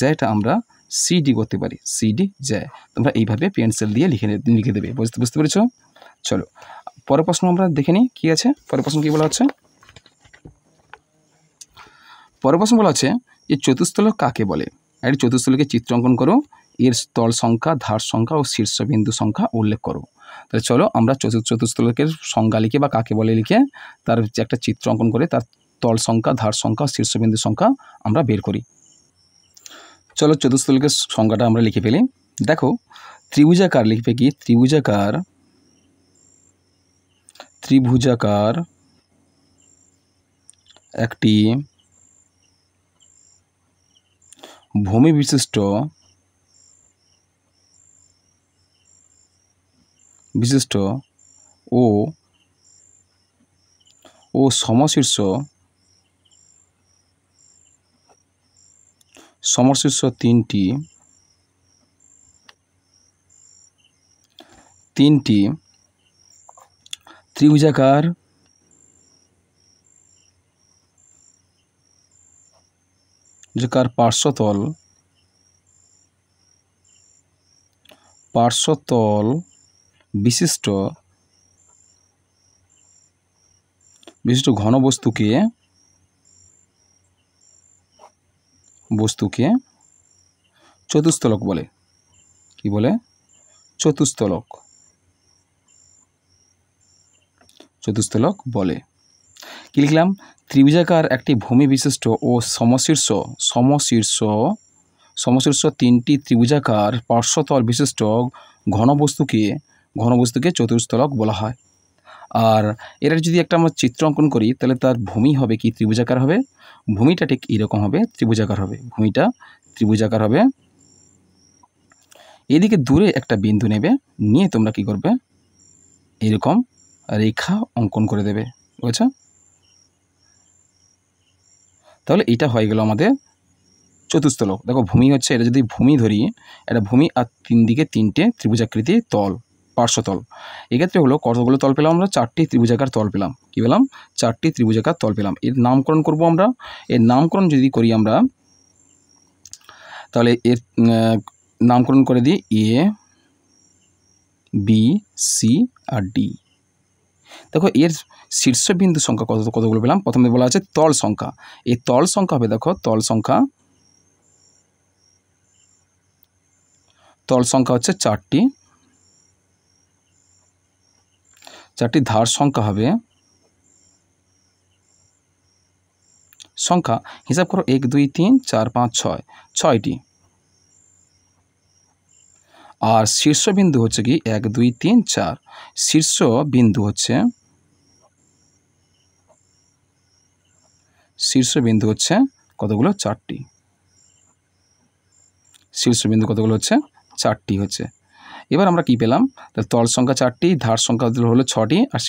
জ্যাটা আমরা সিডি করতে পারি, সিডি জ্যা। তোমরা এইভাবে পেন্সিল দিয়ে লিখে দেবে। বুঝতে পেরেছ? চলো পরের প্রশ্ন আমরা দেখে নিই কী আছে। পরের প্রশ্ন কী বলা হচ্ছে? পরের প্রশ্ন বলা আছে যে চতুস্তলক কাকে বলে? একটি চতুস্তলকের চিত্র অঙ্কন করো, এর তল সংখ্যা, ধার সংখ্যা ও শীর্ষবিন্দু সংখ্যা উল্লেখ করো। তাহলে চলো আমরা চতুস্তলকের সংজ্ঞা লিখে বা কাকে বলে লিখে তার যে একটা চিত্র অঙ্কন করে তার তল সংখ্যা, ধার সংখ্যা, শীর্ষবিন্দু সংখ্যা আমরা বের করি। চলো চতুস্তলকের সংজ্ঞাটা আমরা লিখে ফেলি। দেখো ত্রিভুজাকার লিখবে কি ত্রিভুজাকার একটি ভূমি বিশিষ্ট ও সমশীর্ষ তিনটি ত্রিভুজাকার পার্শ্বতল বিশিষ্ট ঘনবস্তুকে চতুস্তলক বলে। কি বলে? চতুস্তলক বলে। কি লিখলাম? ত্রিভুজাকার একটি ভূমি বিশিষ্ট ও সমশীর্ষ তিনটি ত্রিভুজাকার পার্শ্বতল বিশিষ্ট ঘনবস্তুকে চতুস্তলক বলা হয়। আর এর যদি একটা আমরা চিত্র অঙ্কন করি তাহলে তার ভূমি হবে কি ত্রিভুজাকার হবে। ভূমিটা ঠিক এরকম হবে, ত্রিভুজাকার হবে। এদিকে দূরে একটা বিন্দু নেবে, নিয়ে তোমরা কি করবে এরকম রেখা অঙ্কন করে দেবে। বুঝছো? তাহলে এটা হয়ে গেল আমাদের চতুস্তলক। দেখো ভূমি হচ্ছে, এটা যদি ভূমি ধরি, এটা ভূমি আর তিন দিকে তিনটে ত্রিভুজাকৃতি তল, পার্শ্বতল। এক্ষেত্রে হলো কতগুলো তল পেলাম আমরা? 4টি ত্রিভুজাকার তল পেলাম। কি পেলাম? 4টি ত্রিভুজাকার তল পেলাম। এর নামকরণ করব আমরা। এর নামকরণ যদি করি আমরা, তাহলে এর নামকরণ করে দিই এ, বি, সি আর ডি। দেখো এর শীর্ষবিন্দু সংখ্যা কতগুলো পেলাম? প্রথমে বলা আছে তল সংখ্যা। এই তল সংখ্যা হবে, দেখো তল সংখ্যা হচ্ছে 4টি। ধার সংখ্যা হবে হিসাব করো 1 2 3 4 5 6, 6টি। আর শীর্ষবিন্দু হচ্ছে কি 1 2 3 4। শীর্ষবিন্দু হচ্ছে কতগুলো? 4টি। শীর্ষবিন্দু কতগুলো হচ্ছে? 4টি হচ্ছে। এবার আমরা কি পেলাম? তাহলে তল সংখ্যা 4টি, ধার সংখ্যা হলো 6টি, আর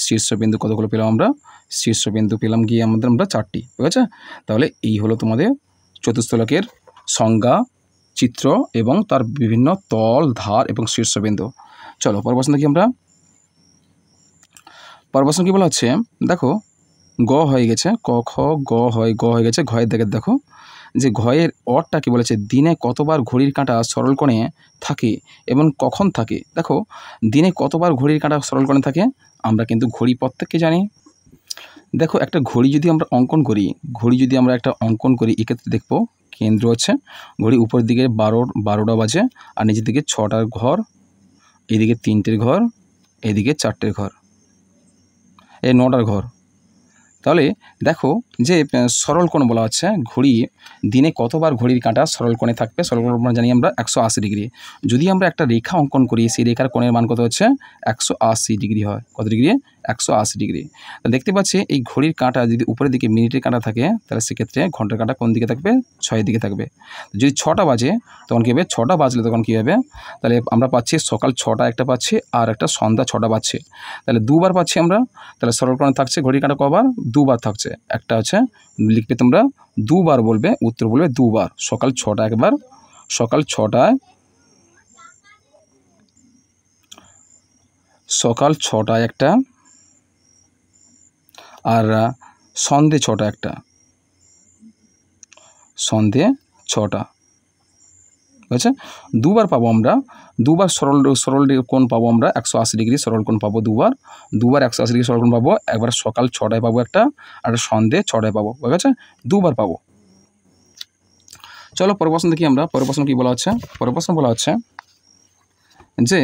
শীর্ষবিন্দু কতগুলো পেলাম আমরা? শীর্ষবিন্দু পেলাম গিয়ে আমরা 4টি। ঠিক আছে? তাহলে এই হলো তোমাদের চতুস্তলকের সংজ্ঞা, চিত্র এবং তার বিভিন্ন তল, ধার এবং শীর্ষবিন্দু। চলো পরের প্রশ্ন দেখি আমরা। পরের প্রশ্ন কি বলা হচ্ছে? দেখো গ হয়ে গেছে, ক খ গ হয়ে গেছে। ঘয়ের দিকে দেখো যে ঘয়ের অরটা কি বলেছে? দিনে কতবার ঘড়ির কাঁটা সরল কোণে থাকে এবং কখন থাকে। দেখো দিনে কতবার ঘড়ির কাঁটা সরল কোণে থাকে আমরা কিন্তু ঘড়ি প্রত্যেককে জানি। দেখো একটা ঘড়ি যদি আমরা অঙ্কন করি, এক্ষেত্রে দেখবো কেন্দ্র হচ্ছে ঘড়ি উপরের দিকে 12টা বাজে, আর নিচের দিকে 6টার ঘর, এদিকে 3টের ঘর, এদিকে 4টের ঘর, এই 9টার ঘর। তাহলে দেখো যে সরল কোণ বলা হচ্ছে, ঘড়ি দিনে কতবার ঘড়ির কাঁটা সরল কোণে থাকবে। সরল কোণ জানি আমরা 180 ডিগ্রি। যদি আমরা একটা রেখা অঙ্কন করি, সেই রেখার কোণের মান কত হচ্ছে? 180 ডিগ্রি হয়। কত ডিগ্রি? 180 ডিগ্রি। দেখতে পাচ্ছি এই ঘড়ির কাঁটা যদি উপরের দিকে মিনিটের কাঁটা থাকে, তাহলে সেক্ষেত্রে ঘন্টার কাঁটা কোন দিকে থাকবে? 6 দিকে থাকবে। যদি 6টা বাজে তখন কী হবে? 6টা বাজলে তখন কী হবে? তাহলে আমরা পাচ্ছি সকাল 6টা একটা পাচ্ছি, আর একটা সন্ধ্যা 6টা বাজছে। তাহলে দুবার পাচ্ছি আমরা। তাহলে সরল কোণ থাকছে ঘড়ির কাঁটা কবার? দুবার থাকছে। একটা হচ্ছে লিখবে তোমরা দুবার, বলবে উত্তর বলবে দুবার। সকাল 6টা একবার, সকাল 6টায় সকাল 6টায় একটা, আর সন্ধে 6টা একটা, সন্ধে 6টা। বুঝছে? দুবার পাবো আমরা, দুবার সরল কোণ পাবো আমরা, 180 ডিগ্রি সরল কোণ পাবো দুবার, 180 ডিগ্রি সরল কোণ পাবো। একবার সকাল 6টায় পাবো একটা, আর সন্ধে 6টায় পাবো। বুঝা গেছে? দুবার পাবো। চলো পরের প্রশ্ন দেখি আমরা। পরের প্রশ্ন কী বলা হচ্ছে? পরের প্রশ্ন বলা হচ্ছে যে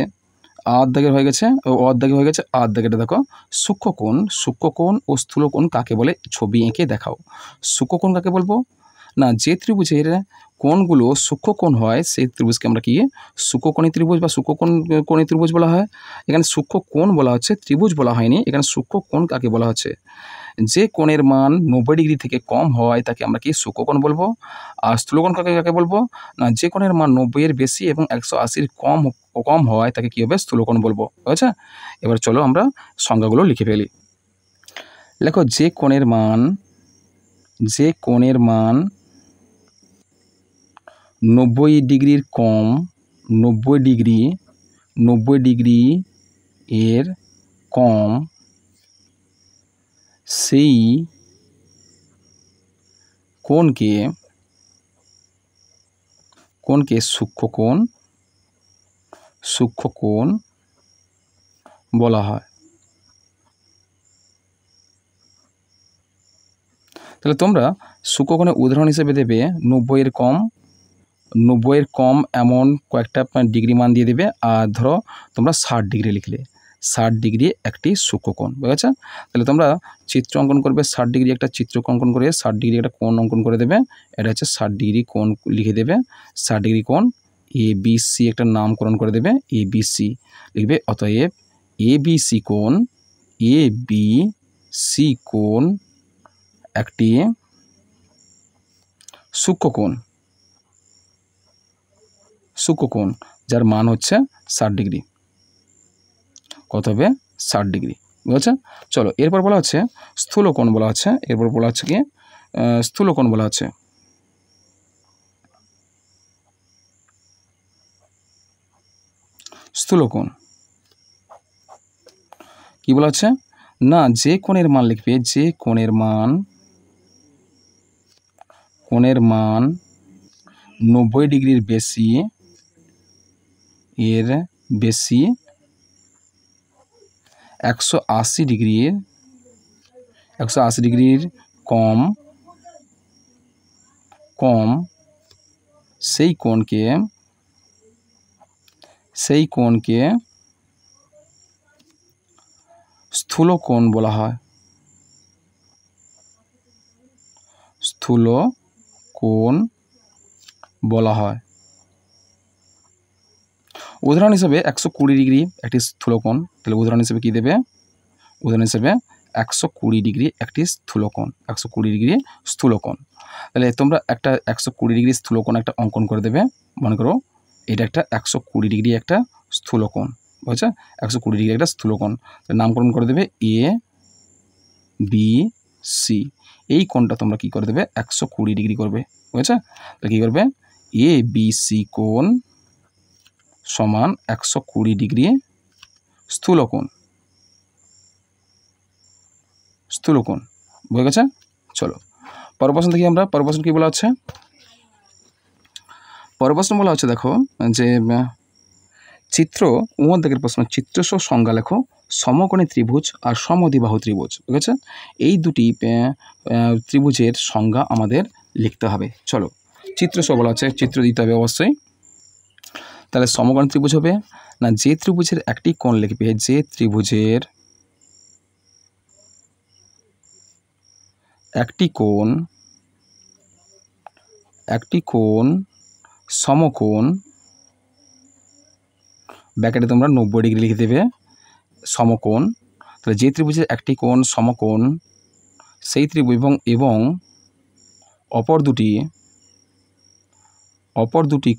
অর্ধেকের হয়ে গেছে, অর্ধেকে হয়ে গেছে। অর্ধেকেটা দেখো, সূক্ষ্মকোণ ও স্থূলকোণ কাকে বলে ছবি এঁকে দেখাও। সূক্ষ্মকোণ কাকে বলবো না, যে ত্রিভুজের কোণগুলো সূক্ষ্মকোণ হয় সেই ত্রিভুজকে আমরা কি সূক্ষ্মকোণী ত্রিভুজ বা সূক্ষ্মকোণী ত্রিভুজ বলা হয়। এখানে সূক্ষ্মকোণ বলা হচ্ছে, ত্রিভুজ বলা হয়নি। এখানে সূক্ষ্মকোণ কাকে বলা হচ্ছে? যে কোণের মান 90 ডিগ্রি থেকে কম হয় তাকে আমরা কি সূক্ষ্মকোণ বলবো। আর স্থূলকোণ কাকে বলবো না, যে কোণের মান 90-এর বেশি এবং 180-র কম হয় তাকে কী হবে? স্থূলকোণ বলবো। বুঝেছে? এবার চলো আমরা সংজ্ঞাগুলো লিখে ফেলি। লেখো, যে কোণের মান 90 ডিগ্রির কম, 90 ডিগ্রি এর কম, সেই কোণকে সূক্ষ্মকোণ বলা হয়। তাহলে তোমরা সূক্ষ্মকোণের উদাহরণ হিসেবে দেবে 90-এর কম এমন কয়েকটা ডিগ্রি মান দিয়ে দেবে। আর ধরো তোমরা 60 ডিগ্রি লিখলে, 60 ডিগ্রি একটি সূক্ষ্মকোণ। বুঝেছো? তাহলে তোমরা চিত্র অঙ্কন করবে, 60 ডিগ্রি একটা চিত্র অঙ্কন করে 60 ডিগ্রি একটা কোণ অঙ্কন করে দেবে। এটা হচ্ছে 60 ডিগ্রি কোণ লিখে দেবে। 60 ডিগ্রি কোণ ABC একটা নামকরণ করে দেবে, ABC লিখবে। অতএব ABC কোণ একটি সূক্ষ্মকোণ যার মান হচ্ছে 60 ডিগ্রি। কত হবে? 60 ডিগ্রি। বুঝেছে? চলো এরপর বলা হচ্ছে স্থূলকোণ বলা হচ্ছে। এরপর বলা হচ্ছে কি স্থূলকোণ বলা হচ্ছে। স্থূলকোণ কি বলা হচ্ছে না, যে কোণের মান লিখবে, যে কোণের মান 90 ডিগ্রির বেশি, 180 ডিগ্রির কম, সেই কোণকে স্থূলকোণ বলা হয়। উদাহরণ হিসেবে 120 ডিগ্রি একটি স্থূলকোণ। তাহলে উদাহরণ হিসেবে কি দেবে? উদাহরণ হিসেবে 120 ডিগ্রি একটি স্থূলকোণ, 120 ডিগ্রি স্থূলকোণ। তাহলে তোমরা একটা 120 ডিগ্রি স্থূলকোণ একটা অঙ্কন করে দেবে। মনে করো এটা একটা 120 ডিগ্রি একটা স্থূলকোণ। বুঝছে? 120 ডিগ্রি একটা স্থূলকোণ নামকরণ করে দেবে ABC। এই কোণটা তোমরা কি করে দেবে? 120 ডিগ্রি করবে। বুঝেছে? তাহলে কী করবে? ABC কোণ সমান 120 ডিগ্রি স্থূলকোণ। বুঝে গেছে? চলো পরের প্রশ্ন দেখি আমরা। পরের প্রশ্ন কী বলা হচ্ছে? পরের প্রশ্ন বলা হচ্ছে দেখো যে চিত্র উমদ্দেকের প্রশ্ন, চিত্রসহ সংজ্ঞা লেখো সমকোণী ত্রিভুজ আর সমদ্বিবাহু ত্রিভুজ। ঠিক আছে? এই দুটি ত্রিভুজের সংজ্ঞা আমাদের লিখতে হবে। চলো চিত্রসহ বলা হচ্ছে, চিত্র দিতে হবে অবশ্যই। তাহলে সমকোণী ত্রিভুজ হবে না, যে ত্রিভুজের একটি কোণ লিখবে, যে ত্রিভুজের একটি কোণ সমকোণ, ব্র্যাকেটে তোমরা 90 ডিগ্রি লিখে দেবে, সমকোণ। তাহলে যে ত্রিভুজের একটি কোণ সমকোণ, সেই ত্রিভুজ এবং অপর দুটি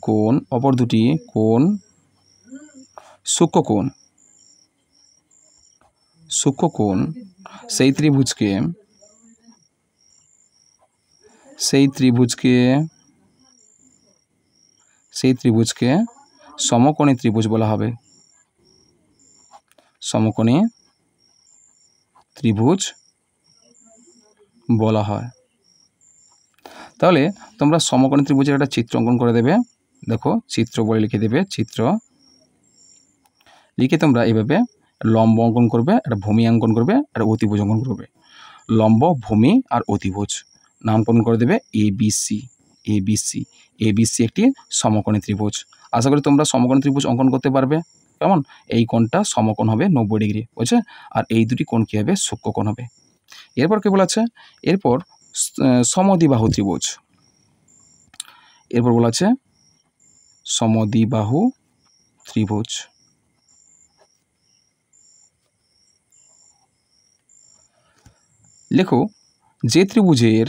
কোণ সূক্ষ্মকোণ, সেই ত্রিভুজকে সমকোণী ত্রিভুজ বলা হবে। সমকোণী ত্রিভুজ বলা হয়। তাহলে তোমরা সমকোণী ত্রিভুজের একটা চিত্র অঙ্কন করে দেবে। দেখো চিত্র বলে লিখে দেবে, চিত্র লিখে তোমরা এইভাবে লম্ব অঙ্কন করবে, একটা ভূমি অঙ্কন করবে, একটা অতিভুজ অঙ্কন করবে। লম্ব, ভূমি আর অতিভুজ নামকরণ করে দেবে ABC। ABC ABC একটি সমকোণী ত্রিভুজ। আশা করি তোমরা সমকোণী ত্রিভুজ অঙ্কন করতে পারবে। কেমন? এই কোণটা সমকোণ হবে 90 ডিগ্রি, বুঝছে? আর এই দুটি কোণ কী হবে? সূক্ষ্মকোণ হবে। এরপর কি বলা আছে? এরপর সমদ্বিবাহু ত্রিভুজ। এরপর বলা আছে সমদ্বিবাহু ত্রিভুজ। লেখো যে ত্রিভুজের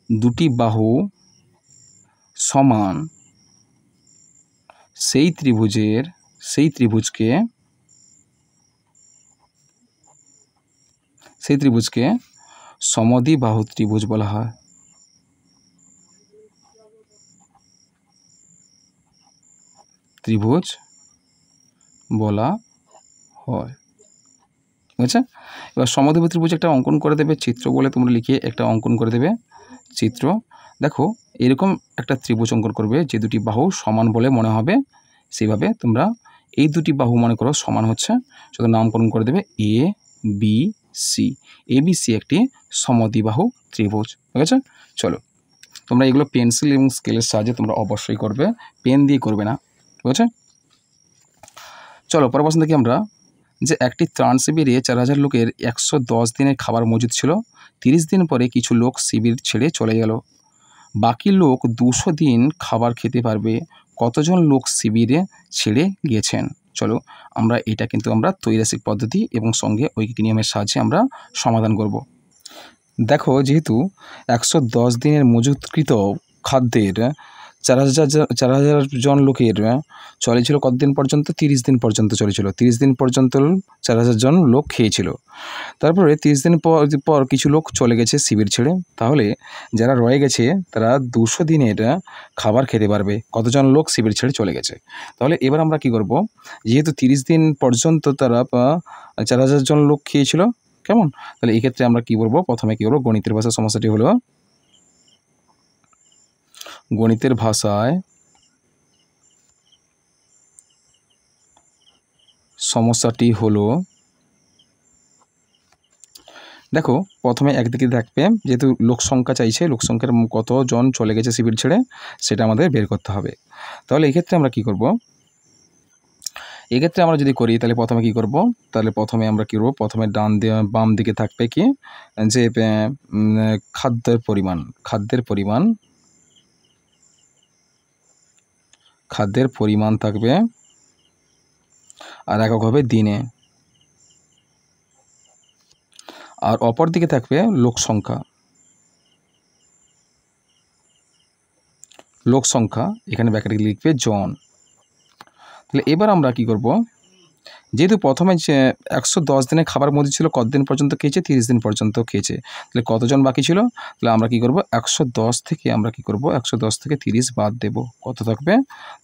দুটি বাহু সমান, সেই ত্রিভুজকে সমদ্বিবাহু ত্রিভুজ বলা হয়। ত্রিভুজ বলা হয়, বুঝছে? এবার সমদ্বিবাহু ত্রিভুজ একটা অঙ্কন করে দেবে, চিত্র বলে তোমরা লিখে একটা অঙ্কন করে দেবে চিত্র। দেখো এরকম একটা ত্রিভুজ অঙ্কন করবে, যে দুটি বাহু সমান বলে মনে হবে, সেইভাবে তোমরা এই দুটি বাহু মনে করো সমান হচ্ছে, শুধু নামকরণ করে দেবে ABC। ABC একটি সমদ্বিবাহু ত্রিভুজ, ঠিক আছে? চলো তোমরা এগুলো পেন্সিল এবং স্কেলের সাহায্যে তোমরা অবশ্যই করবে, পেন দিয়ে করবে না, ঠিক আছে? চলো পরের প্রশ্ন দেখি আমরা, যে একটি ত্রাণ শিবিরে 4000 লোকের 110 দিনের খাবার মজুদ ছিল। 30 দিন পরে কিছু লোক শিবির ছেড়ে চলে গেল। বাকি লোক 200 দিন খাবার খেতে পারবে। কতজন লোক শিবিরে ছেড়ে গিয়েছেন? চলো আমরা এটা কিন্তু আমরা ত্রৈরাসিক পদ্ধতি এবং সঙ্গে ঐকিক নিয়মের সাহায্যে আমরা সমাধান করব। দেখো যেহেতু 110 দিনের মজুতকৃত খাদ্যের 4000 জন লোকের চলেছিল কতদিন পর্যন্ত? 30 দিন পর্যন্ত চলেছিল। 30 দিন পর্যন্ত 4000 জন লোক খেয়েছিল। তারপরে 30 দিন পর কিছু লোক চলে গেছে শিবির ছেড়ে। তাহলে যারা রয়ে গেছে তারা 200 দিনের খাবার খেতে পারবে। কতজন লোক শিবির ছেড়ে চলে গেছে? তাহলে এবার আমরা কি করব, যেহেতু 30 দিন পর্যন্ত তারা 4000 জন লোক খেয়েছিল, কেমন? তাহলে এই ক্ষেত্রে আমরা কি বলবো? প্রথমে কি বলবো? গণিতের ভাষায় সমস্যাটি হলো, গণিতের ভাষায় সমস্যাটি হলো, দেখো প্রথমে একদিকে থাকবে, যেহেতু লোক সংখ্যা চাইছে, লোক সংখ্যার কতজন চলে গেছে শিবির ছেড়ে সেটা আমাদের বের করতে হবে। তাহলে এক্ষেত্রে আমরা কি করব? এক্ষেত্রে আমরা যদি করি তাহলে প্রথমে কি করব? তাহলে প্রথমে আমরা কি করব? প্রথমে বাম দিকে থাকবে কি, যে খাদ্যের পরিমাণ থাকবে, আর একক হবে দিনে। আর অপর দিকে থাকবে লোক সংখ্যা, এখানে ব্র্যাকেটে লিখবে জন। তাহলে এবার আমরা কি করব? যেহেতু প্রথমে যে 110 দিনের খাবার মধ্যে ছিল, কতদিন পর্যন্ত খেয়েছে? 30 দিন পর্যন্ত খেয়েছে। তাহলে কতজন বাকি ছিল? তাহলে আমরা কি করব? 110 থেকে আমরা কি করব? 110 থেকে 30 বাদ দেব। কত থাকবে?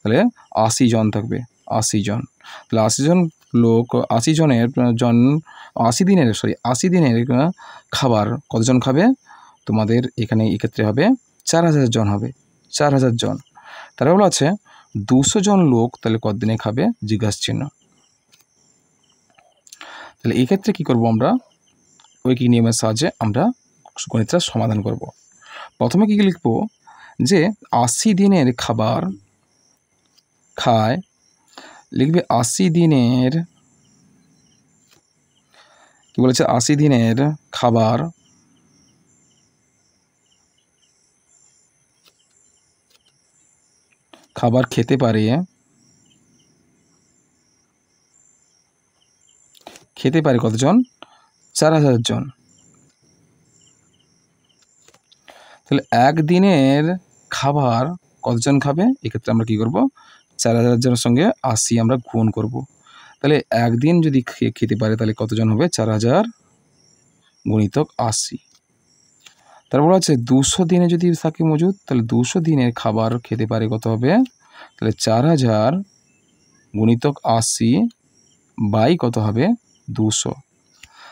তাহলে 80 জন থাকবে, 80 জন। তাহলে 80 জন লোক, 80 দিনের খাবার কতজন খাবে? তোমাদের এখানে এক্ষেত্রে হবে 4000 জন হবে, 4000 জন। তারা বলা আছে 200 জন লোক তাহলে কতদিনে খাবে? জিজ্ঞাসা চিহ্ন। তাহলে এই ক্ষেত্রে কী করব? আমরা ঐকিক নিয়মের সাহায্যে আমরা গণিতটা সমাধান করব। প্রথমে কী লিখব? যে 80 দিনের খাবার খায়, লিখবে 80 দিনের, কি বলেছে? 80 দিনের খাবার খেতে পারে কতজন? 4000 জন। তাহলে একদিনের খাবার কতজন খাবে? এক্ষেত্রে আমরা কি করব? 4000 জনের সঙ্গে 80 আমরা গুণ করব। তাহলে একদিন যদি খেতে পারে তাহলে কতজন হবে? 4000 গুণিতক 80। তারপর আছে 200 দিনে যদি থাকে মজুদ, তাহলে 200 দিনের খাবার খেতে পারে কত হবে, তাহলে 4000 গুণিতক 80 বাই কত হবে 200।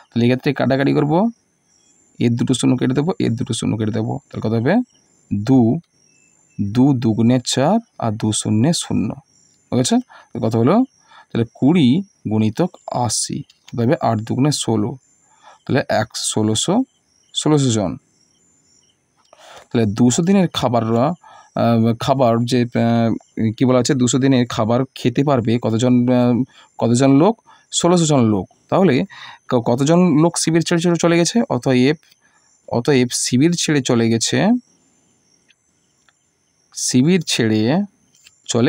তাহলে এক্ষেত্রে কাটাকাটি করবো, এর দুটো শূন্য কেটে দেবো, এর দুটো শূন্য কেটে দেবো, তাহলে কত হবে 2 2 দুগুণে 4 আর 2 শূন্যে 0, ঠিক আছে। কত হলো, তাহলে 20 গুণিতক 80 কত হবে 8 দুগুণে 16, তাহলে 1600 জন। তাহলে 200 দিনের খাবার যে কী বলা আছে, 200 দিনের খাবার খেতে পারবে কতজন লোক, 1600 জন লোক। তাহলে কতজন লোক শিবির ছেড়ে চলে গেছে, অতএব শিবির ছেড়ে চলে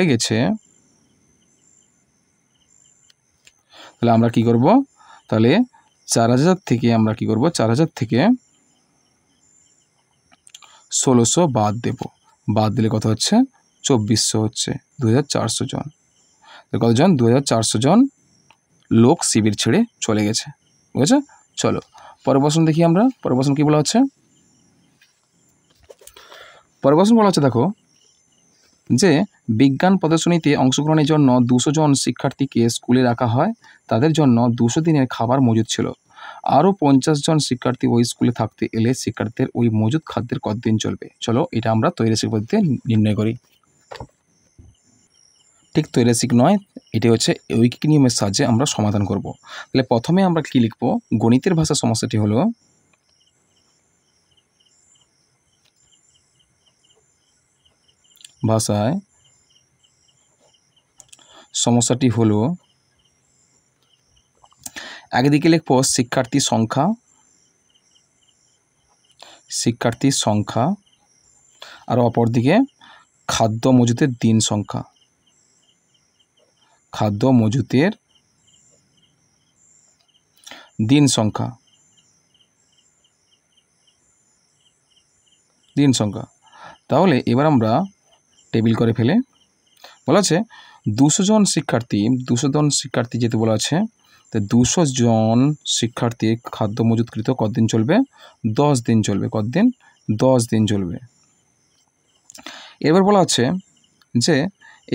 গেছে। তাহলে আমরা কি করব, তাহলে 4000 থেকে আমরা কি করব, 4000 থেকে 1600 বাদ দেব, বাদ দিলে কত হচ্ছে 2400 হচ্ছে, 2400 জন। কতজন, 2400 জন লোক শিবির ছেড়ে চলে গেছে, ঠিক আছে। চলো পরের প্রশ্ন দেখি আমরা। পরের প্রশ্ন কি বলা হচ্ছে, পরের প্রশ্ন বলা হচ্ছে দেখো, যে বিজ্ঞান প্রদর্শনীতে অংশগ্রহণের জন্য 200 জন শিক্ষার্থীকে স্কুলে রাখা হয়, তাদের জন্য 200 দিনের খাবার মজুদ ছিল। আরও 50 জন শিক্ষার্থী ওই স্কুলে থাকতে এলে শিক্ষার্থীদের ওই মজুদ খাদ্যের কতদিন চলবে। চলো এটা আমরা তৈরাসিক পদ্ধতিতে নির্ণয় করি। ঠিক তৈরাসিক নয়, এটি হচ্ছে ঐকিক নিয়মের সাহায্যে আমরা সমাধান করব। তাহলে প্রথমে আমরা কি লিখব, গণিতের ভাষা সমস্যাটি হলো, ভাষায় সমস্যাটি হলো, একদিকে লিখব শিক্ষার্থীর সংখ্যা আর অপরদিকে খাদ্য মজুতের দিন সংখ্যা, দিন সংখ্যা। তাহলে এবার আমরা টেবিল করে ফেলে, বলা আছে 200 জন শিক্ষার্থী যেহেতু বলা আছে, তো 200 জন শিক্ষার্থীর খাদ্য মজুতকৃত কতদিন চলবে, 10 দিন চলবে। কতদিন, 10 দিন চলবে। এবার বলা আছে যে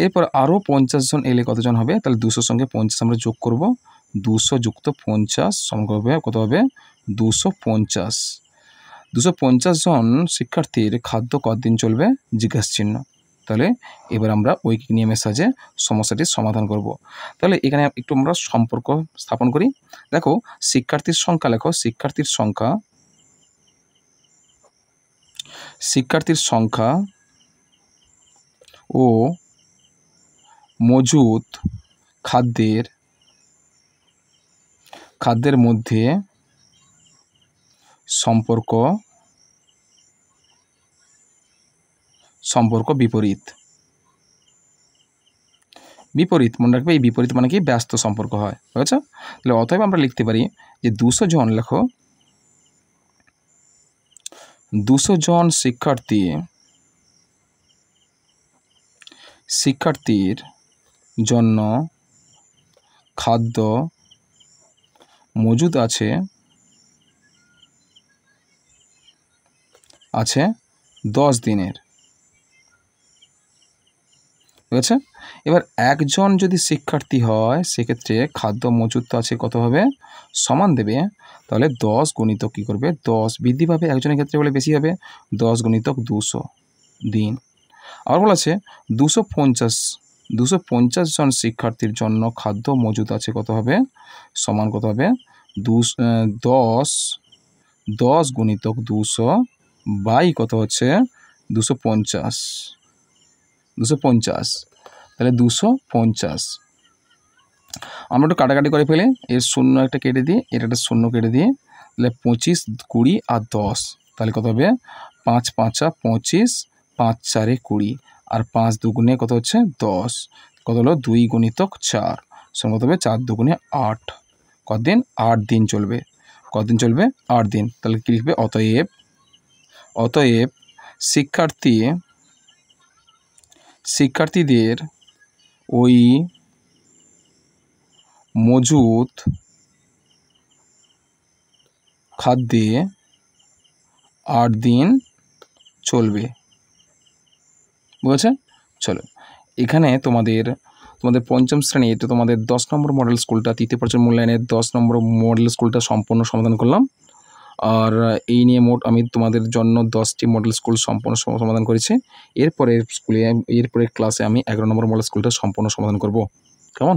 এরপর আরও 50 জন এলে কতজন হবে, তাহলে 200 সঙ্গে 50 আমরা যোগ করব, 200 যুক্ত 50 সমান হবে কত হবে 250। 250 জন শিক্ষার্থীর খাদ্য কতদিন চলবে, জিজ্ঞাসা চিহ্ন। তাহলে এবার আমরা ঐকিক নিয়মের সাহায্যে সমস্যাটির সমাধান করব। তাহলে এখানে একটু আমরা সম্পর্ক স্থাপন করি। দেখো শিক্ষার্থীর সংখ্যা লেখো, শিক্ষার্থীর সংখ্যা ও মজুদ খাদ্যের মধ্যে সম্পর্ক বিপরীত। মনে রাখবে, এই বিপরীত মানে কি, ব্যস্ত সম্পর্ক হয়, বুঝেছো। তাহলে অতএব আমরা লিখতে পারি যে 200 জন লেখো, 200 জন শিক্ষার্থীর জন্য খাদ্য মজুদ আছে 10 দিনের, ঠিক আছে। এবার একজন যদি শিক্ষার্থী হয় সেক্ষেত্রে খাদ্য মজুদ আছে কত হবে, সমান দেবে, তাহলে 10 গুণিতক কী করবে, 10 বৃদ্ধি পাবে, একজনের ক্ষেত্রে বলে বেশি হবে, 10 গুণিতক 200 দিন। আবার বলা আছে 250 জন শিক্ষার্থীর জন্য খাদ্য মজুদ আছে কত হবে, সমান কত হবে 10 গুণিতক 200 বাই কত হচ্ছে 250, তাহলে 250। আমরা একটু কাটাকাটি করে ফেলে, এর শূন্য একটা কেটে দিই, এর একটা শূন্য কেটে দিই, তাহলে 25, 20 আর 10, তাহলে কত হবে 5 5 25, 5 4 20 আর 5 দুগুণে কত হচ্ছে 10, কত হলো 2 গুণিতক 4 সমান কত হবে 4 দুগুণে 8। কতদিন, 8 দিন চলবে। কতদিন চলবে, 8 দিন। তাহলে কী লিখবে, অতএব শিক্ষার্থীদের ওই মজুদ খাদ্যে 8 দিন চলবে। বুঝেছে? চলো এখানে তোমাদের পঞ্চম শ্রেণীর তোমাদের 10 নম্বর মডেল স্কুলটা, তৃতীয় পর্যায়ের মূল্যায়নের 10 নম্বর মডেল স্কুলটা সম্পূর্ণ সমাধান করলাম। আর এই নিয়ে মোট আমি তোমাদের জন্য 10টি মডেল স্কুল সম্পূর্ণ সমাধান করেছি। এরপরের ক্লাসে আমি 11 নম্বর মডেল স্কুলটা সম্পূর্ণ সমাধান করব। কেমন?